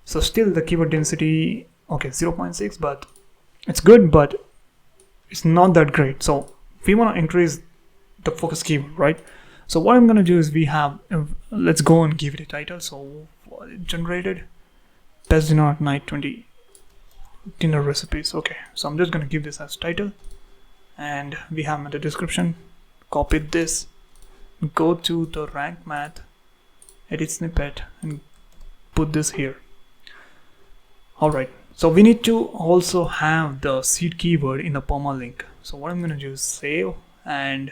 so still the keyword density, okay, 0.6, but it's good, but it's not that great. So we want to increase the focus keyword, right? So what I'm going to do is let's go and give it a title. So generated best dinner at night 20 dinner recipes. Okay, so I'm just going to give this as title, and we have meta description. Copy this, go to the rank math, edit snippet, and put this here. Alright, so we need to also have the seed keyword in the permalink. So what I'm going to do is save and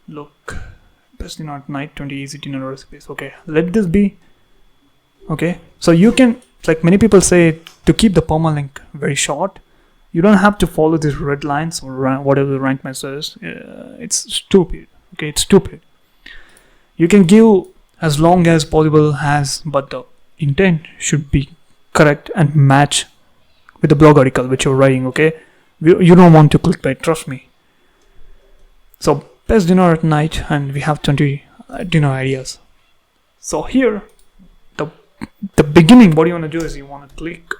look, best dinner at night 20 easy dinner recipes. Okay, let this be. Okay, so you can, like many people say, to keep the permalink very short, you don't have to follow these red lines or whatever the rank math says. It's stupid. Okay, it's stupid. You can give as long as possible but the intent should be correct and match with the blog article which you're writing. Okay, you don't want to clickbait, trust me. So best dinner at night, and we have 20 dinner ideas. So here, the beginning, what you want to do is you want to click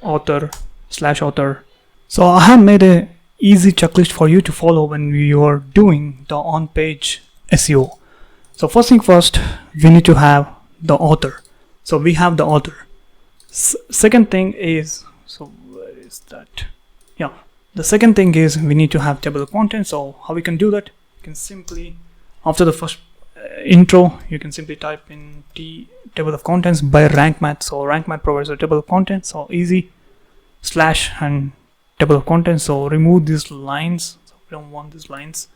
author /author. So I have made a easy checklist for you to follow when you are doing the on-page SEO. So first thing first, we need to have the author. So we have the author. Second thing is, so where is that? Yeah, the second thing is we need to have table of contents. So how we can do that? You can simply, after the first intro, you can simply type in table of contents by rank math. So rank math provides a table of contents, so easy, / and table of contents. So remove these lines, so we don't want these lines.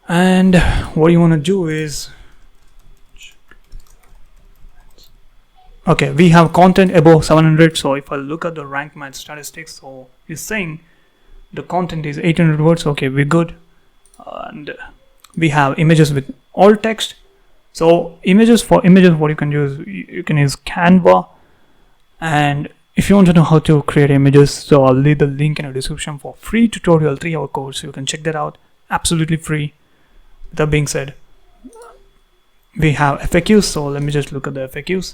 And what you want to do is, okay, we have content above 700. So if I look at the rank math statistics, so it's saying the content is 800 words. Okay, we're good. And we have images with alt text. So for images, what you can do is you can use Canva. And if you want to know how to create images, so I'll leave the link in the description for free tutorial 3-hour course. You can check that out, absolutely free. That being said, we have FAQs. So let me just look at the FAQs.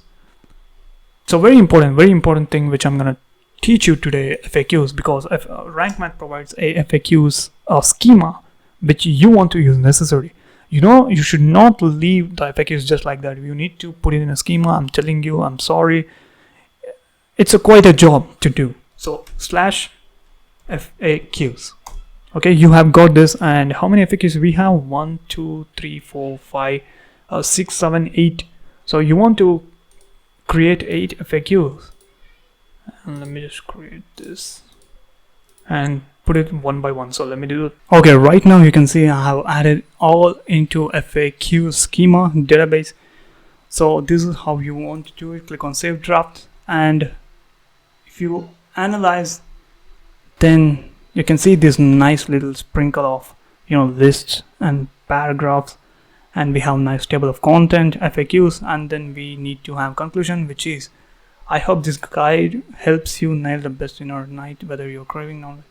So very important thing which I'm gonna teach you today, FAQs, because rank math provides a FAQs schema which you want to use necessary. You should not leave the FAQs just like that. You need to put it in a schema. I'm telling you, I'm sorry. it's quite a job to do. So slash FAQs. Okay, you have got this. And how many FAQs we have? 1 2 3 4 5 6 7 8. So you want to create 8 FAQs. And let me just create this and put it one by one. So let me do it. Okay, right now you can see I have added all into FAQ schema database. So this is how you want to do it. Click on save draft, and if you analyze, then you can see this nice little sprinkle of lists and paragraphs, and we have nice table of content, FAQs, and then we need to have conclusion, which is, I hope this guide helps you nail the best in our night, whether you're craving knowledge.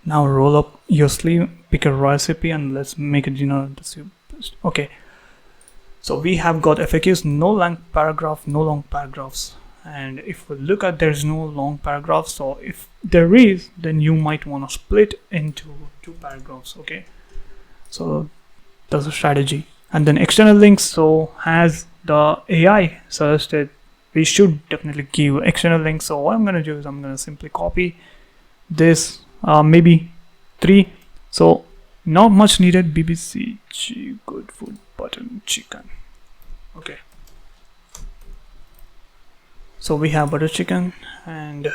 Now roll up your sleeve, pick a recipe, and let's make a dinner. Okay, so we have got FAQs, no long paragraphs. And if we look at, there's no long paragraphs. So if there is, then you might want to split into 2 paragraphs. Okay, so that's a strategy. And then external links. So as the AI suggested, we should definitely give external links. So what I'm going to do is I'm going to simply copy this, maybe 3. So not much needed. BBC good food button chicken. Okay, so we have butter chicken, and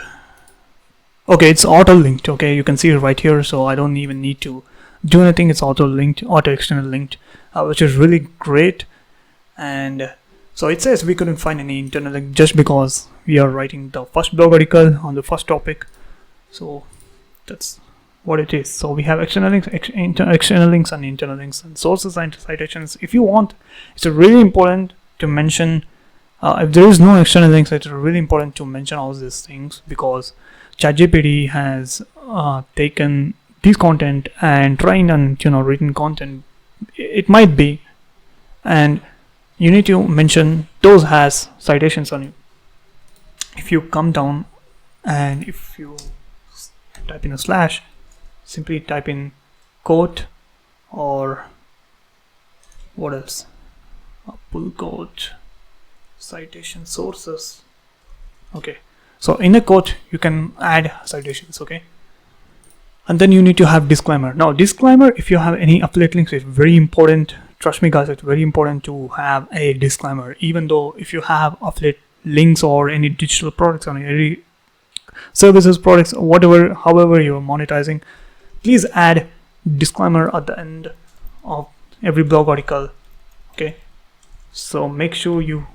okay, it's auto linked. Okay, you can see it right here, so I don't even need to do anything. It's auto linked, auto external linked, which is really great. And so it says we couldn't find any internal link just because we are writing the first blog article on the first topic. So that's what it is. So we have external links, external links and internal links, and sources and citations. If you want, it's really important to mention, if there is no external links, it's really important to mention all these things, because ChatGPT has taken this content and trained on written content. It might be, and you need to mention those as citations on you. If you come down and if you type in a slash, simply type in quote, or what else, a pull quote, citation sources. Okay, so in a quote you can add citations. Okay, and then you need to have disclaimer. Now disclaimer, if you have any affiliate links, it's very important. Trust me guys, it's very important to have a disclaimer. Even though if you have affiliate links or any digital products or any services, products, whatever, however you're monetizing, please add disclaimer at the end of every blog article. Okay, so make sure you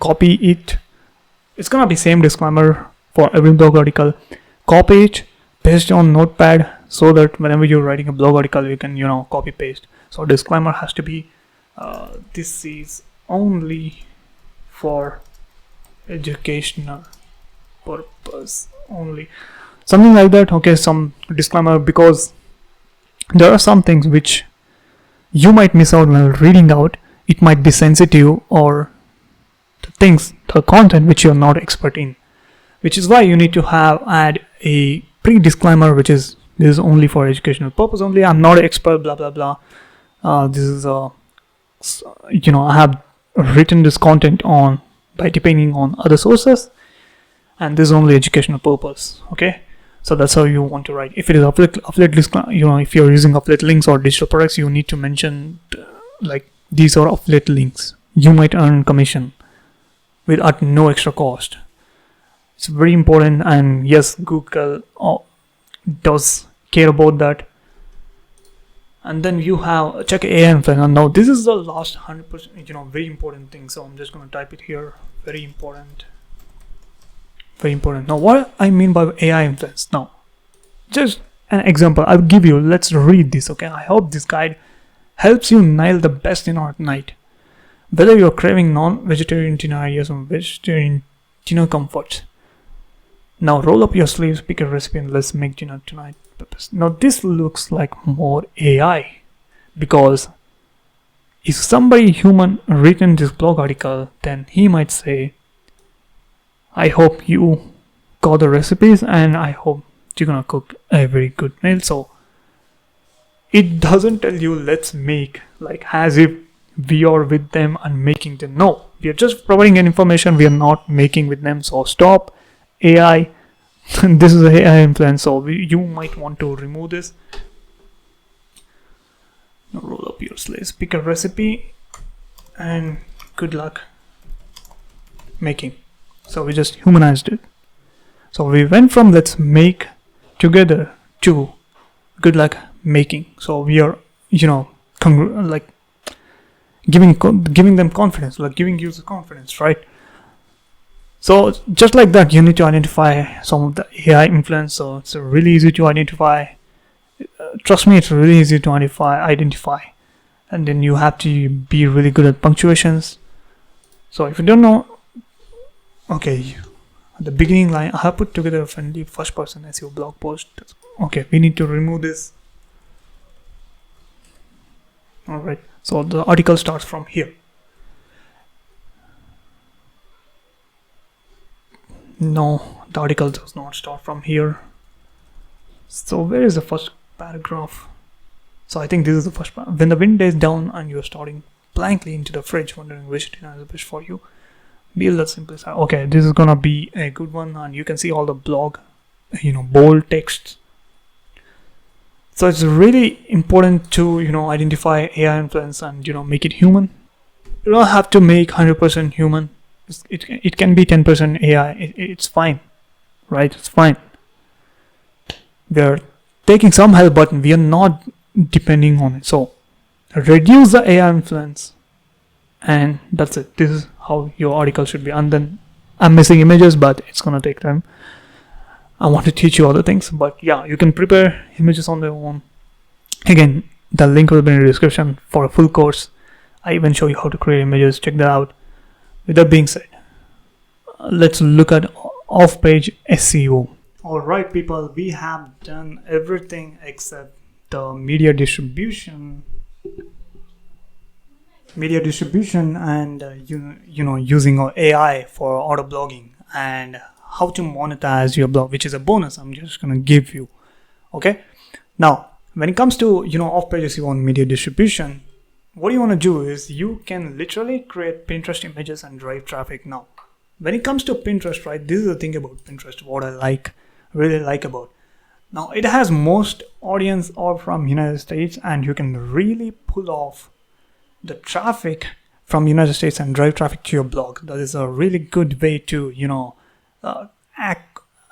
copy it. It's gonna be same disclaimer for every blog article. Copy it, paste it on Notepad, so that whenever you're writing a blog article, you can copy paste. So disclaimer has to be this is only for educational purpose only, something like that. Okay, some disclaimer, because there are some things which you might miss out while reading out. It might be sensitive, or the content which you're not expert in, which is why you need to add a pre-disclaimer, which is this is only for educational purpose only. I'm not an expert, blah blah blah. This is I have written this content on by depending on other sources, and this is only educational purpose. Okay, so that's how you want to write. If it is affiliate list, if you're using affiliate links or digital products, you need to mention like these are affiliate links. You might earn commission at no extra cost. It's very important, and yes, Google does care about that. And then you have check AI influence. And now this is the last 100%, very important thing. So I'm just going to type it here. Very important. Very important. Now what I mean by AI influence. Now, just an example I'll give you. Let's read this. Okay. I hope this guide helps you nail the best dinner at night. Whether you're craving non-vegetarian dinner ideas or vegetarian dinner comforts. Now roll up your sleeves, pick a recipe, and let's make dinner tonight. Now this looks like more AI, because if somebody human written this blog article, then he might say, I hope you got the recipes and I hope you're gonna cook a very good meal. So it doesn't tell you let's make, like as if we are with them and making them. No, we are just providing an information, we are not making with them. So stop AI. This is a AI influence, so you might want to remove this. Now roll up your sleeves, pick a recipe, and good luck making. So we just humanized it. So we went from let's make together to good luck making. So we are, like giving them confidence, like giving users confidence, right? So just like that, you need to identify some of the AI influence. So it's really easy to identify. Trust me, it's really easy to identify. And then you have to be really good at punctuations. So if you don't know, okay, at the beginning line, I have put together a friendly first person SEO blog post. Okay, we need to remove this. Alright, so the article starts from here. No, the article does not start from here. So where is the first paragraph? So I think this is the first paragraph. When the wind is down and you're starting blankly into the fridge, wondering which dinner is the best for you, build that simple style. Okay, this is gonna be a good one, and you can see all the blog, bold text. So it's really important to identify AI influence and make it human. You don't have to make 100% human. It can be 10% AI. It's fine, right? It's fine. We're taking some help, but we are not depending on it. So reduce the AI influence, and that's it. This is how your article should be. And then I'm missing images, but it's gonna take time. I want to teach you other things, but yeah, you can prepare images on their own. Again, the link will be in the description for a full course. I even show you how to create images. Check that out. With that being said, let's look at off-page SEO. Alright people, we have done everything except the media distribution and using AI for auto-blogging and how to monetize your blog, which is a bonus I'm just gonna give you. Okay, now when it comes to off-page SEO and media distribution, what you want to do is you can literally create Pinterest images and drive traffic. Now when it comes to Pinterest, right, this is the thing about Pinterest, what I really like about. Now it has most audience are from United States, and you can really pull off the traffic from United States and drive traffic to your blog. That is a really good way to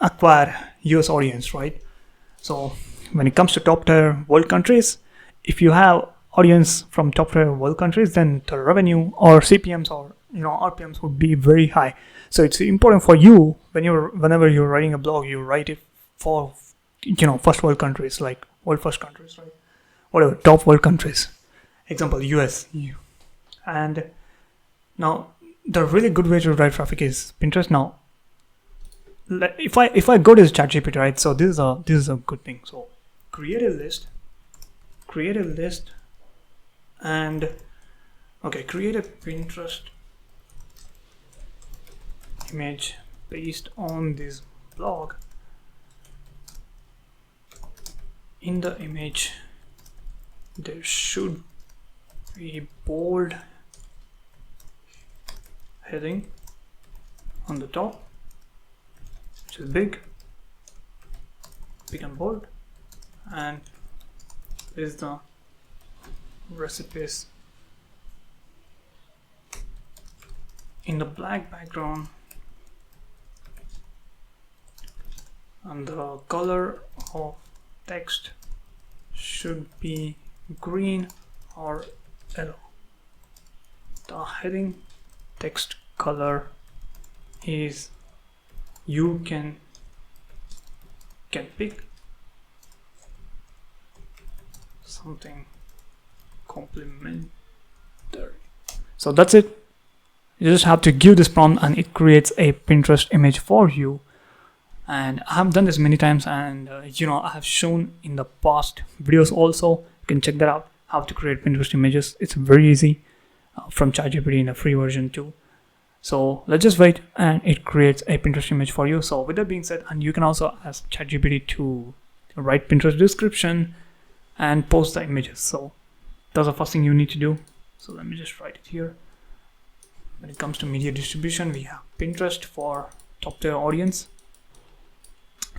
acquire US audience, right? So when it comes to top tier world countries, if you have audience from top tier world countries, then the revenue or CPMs or RPMs would be very high. So it's important for you whenever you're writing a blog, you write it for first world countries, like world first countries, right? Whatever, top world countries. Example, US. And now the really good way to drive traffic is Pinterest. Now if I go to ChatGPT, right, so this is a good thing. So create a list and create a Pinterest image based on this blog. In the image there should be bold heading on the top, which is big and bold, and is the recipes in the black background, and the color of text should be green or yellow. The heading text color is, you can pick something complementary. So that's it. You just have to give this prompt and it creates a Pinterest image for you. And I have done this many times, and I have shown in the past videos also. You can check that out, how to create Pinterest images. It's very easy from ChatGPT in a free version too. So let's just wait, and it creates a Pinterest image for you. So with that being said, and you can also ask ChatGPT to write Pinterest description and post the images. So that's the first thing you need to do. So let me just write it here. When it comes to media distribution, we have Pinterest for top tier audience.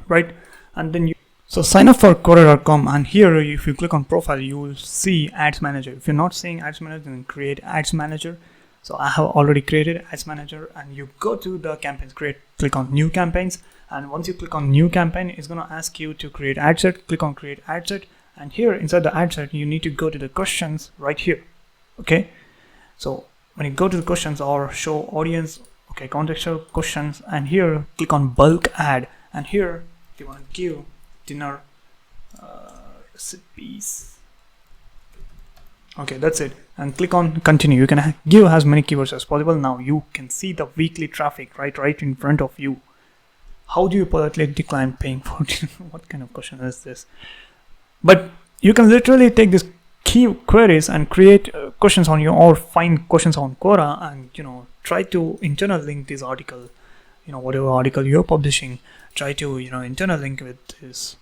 right? And then so sign up for Quora.com, and here if you click on profile, you will see Ads Manager. If you're not seeing Ads Manager, then create Ads Manager. So I have already created Ads Manager, and you go to the campaigns, click on new campaigns, and once you click on new campaign, it's gonna ask you to create ad set. Click on create ad set, and here inside the ad set, you need to go to the questions right here. Okay, so when you go to the questions or show audience, okay, contextual questions, and here click on bulk ad, and here if you want to give dinner recipes, okay, that's it, and click on continue. You can give as many keywords as possible. Now you can see the weekly traffic right in front of you. How do you politely decline paying for dinner? What kind of question is this? But you can literally take this key queries and create questions on your, or find questions on Quora, and try to internal link this article, whatever article you're publishing, try to internal link with this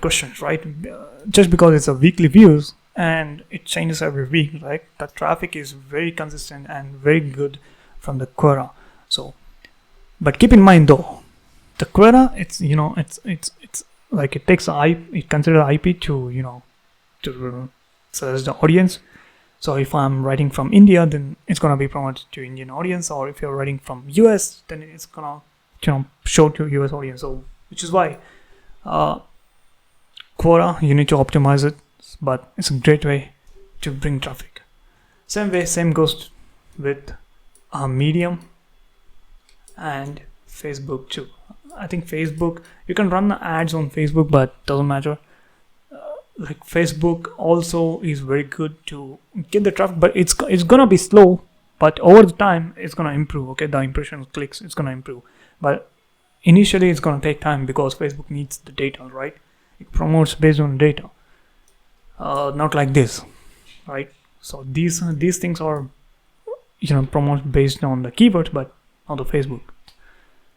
questions, right? Just because it's a weekly views and it changes every week, right? The traffic is very consistent and very good from the Quora. So but keep in mind though, the Quora, it's it's like it takes it considers IP to to search the audience. So if I'm writing from India, then it's gonna be promoted to Indian audience, or if you're writing from US, then it's gonna show to US audience. So which is why Quora, you need to optimize it, but it's a great way to bring traffic. Same goes with Medium and Facebook too. I think Facebook, you can run the ads on Facebook, but doesn't matter. Like Facebook also is very good to get the traffic, but it's gonna be slow, but over the time it's gonna improve. Okay, the impressions, clicks, it's gonna improve, but initially it's gonna take time because Facebook needs the data, right? It promotes based on data, not like this, right? So these things are promoted based on the keywords, but not the Facebook.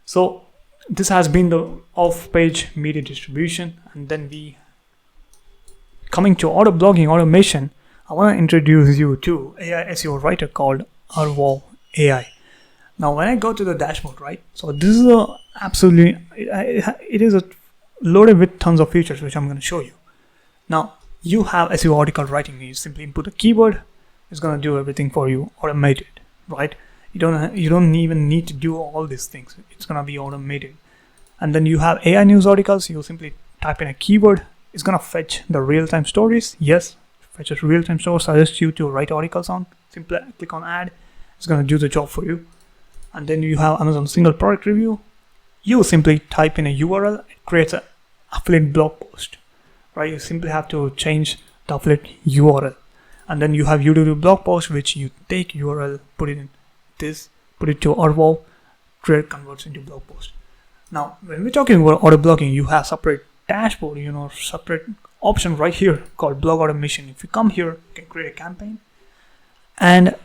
So this has been the off-page media distribution, and then we coming to Autoblogging automation. I want to introduce you to AI SEO writer called Arvow AI. Now when I go to the dashboard, right, so this is it is a loaded with tons of features which I'm going to show you. Now you have SEO article writing. You simply input a keyword, it's going to do everything for you, automated, right? You don't even need to do all these things. It's going to be automated. And then you have AI news articles. You simply type in a keyword, it's going to fetch the real-time stories. Yes, fetches real-time stories, suggests you to write articles on. Simply click on add, it's going to do the job for you. And then you have Amazon single product review. You simply type in a URL, it creates an affiliate blog post, right? You simply have to change the affiliate URL. And then you have YouTube blog post, which you take URL, put it to Arvow, create, converts into blog post. Now when we're talking about auto blogging, you have separate dashboard, separate option right here called blog automation. If you come here, you can create a campaign, and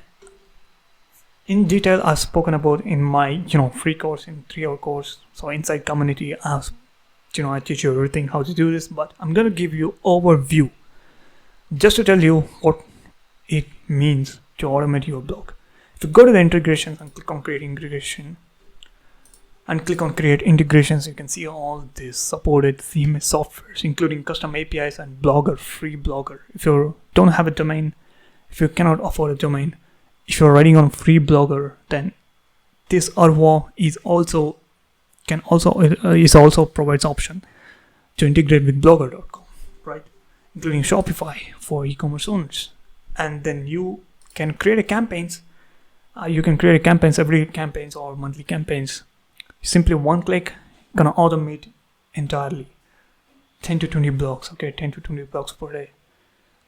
in detail I've spoken about in my free course, in 3-hour course. So inside community, I teach you everything how to do this, but I'm gonna give you overview just to tell you what it means to automate your blog. If you go to the integrations and click on create integration and click on create integrations, you can see all these supported CMS softwares, including custom APIs and Blogger, free Blogger. If you don't have a domain, if you cannot afford a domain, if you're writing on free Blogger, then this Arvow also provides option to integrate with blogger.com, right? Including Shopify for e-commerce owners. And then you can create campaigns. You can create campaigns, every campaigns or monthly campaigns. Simply one click, gonna automate entirely 10 to 20 blogs. Okay, 10 to 20 blogs per day.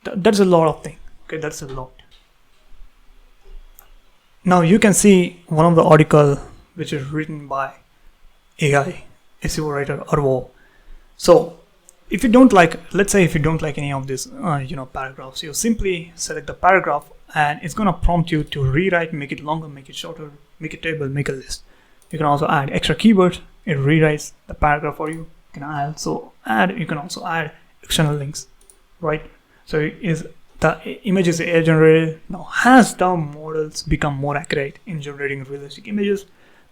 That's a lot of things. Okay, that's a lot. Now you can see one of the article which is written by AI SEO writer Arvow. So if you don't like, let's say if you don't like any of this paragraphs, you simply select the paragraph and it's gonna prompt you to rewrite, make it longer, make it shorter, make a table, make a list. You can also add extra keywords. It rewrites the paragraph for you. You can also add external links, right? So the image is AI generated. Now has the models become more accurate in generating realistic images?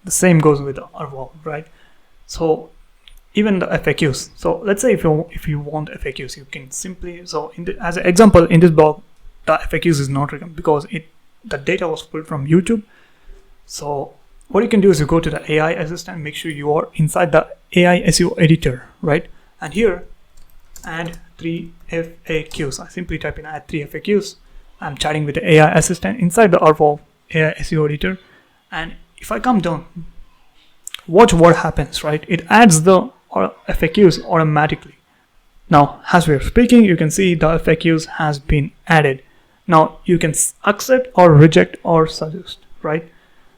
The same goes with Arvow, right? So even the FAQs. So let's say if you want FAQs, you can simply, so as an example, in this blog, the FAQs is not written because the data was pulled from YouTube. So what you can do is you go to the AI assistant, make sure you are inside the AI SEO editor, right? And here, add 3 FAQs. I simply type in add 3 FAQs. I'm chatting with the AI assistant inside the Arvow AI SEO editor. And if I come down, watch what happens, right? It adds the FAQs automatically. Now, as we're speaking, you can see the FAQs has been added. Now, you can accept or reject or suggest, right?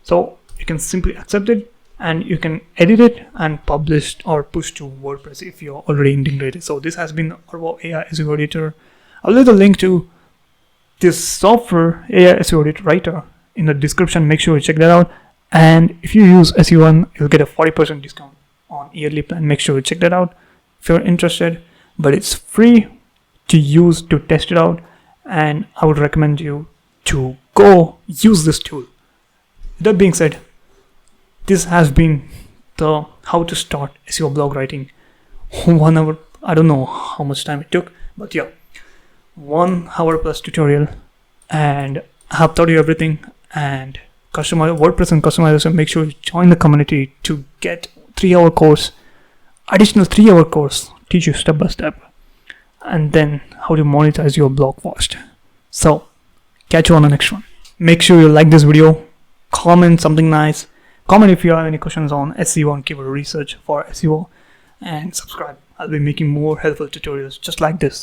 So you can simply accept it and you can edit it and publish or push to WordPress if you're already integrated. So this has been our AI SEO editor. I'll leave the link to this software, AI SEO Writer, in the description. Make sure you check that out. And if you use SEO1, you'll get a 40% discount on yearly plan. Make sure you check that out if you're interested. But it's free to use, to test it out. And I would recommend you to go use this tool. That being said, this has been the how to start SEO blog writing 1 hour. I don't know how much time it took, but yeah, 1 hour plus tutorial, and I have taught you everything. And customize WordPress and customization. Make sure you join the community to get 3-hour course, additional 3-hour course, teach you step by step, and then how to monetize your blog fast. So catch you on the next one. Make sure you like this video, comment something nice, comment if you have any questions on SEO and keyword research for SEO, and subscribe. I'll be making more helpful tutorials just like this.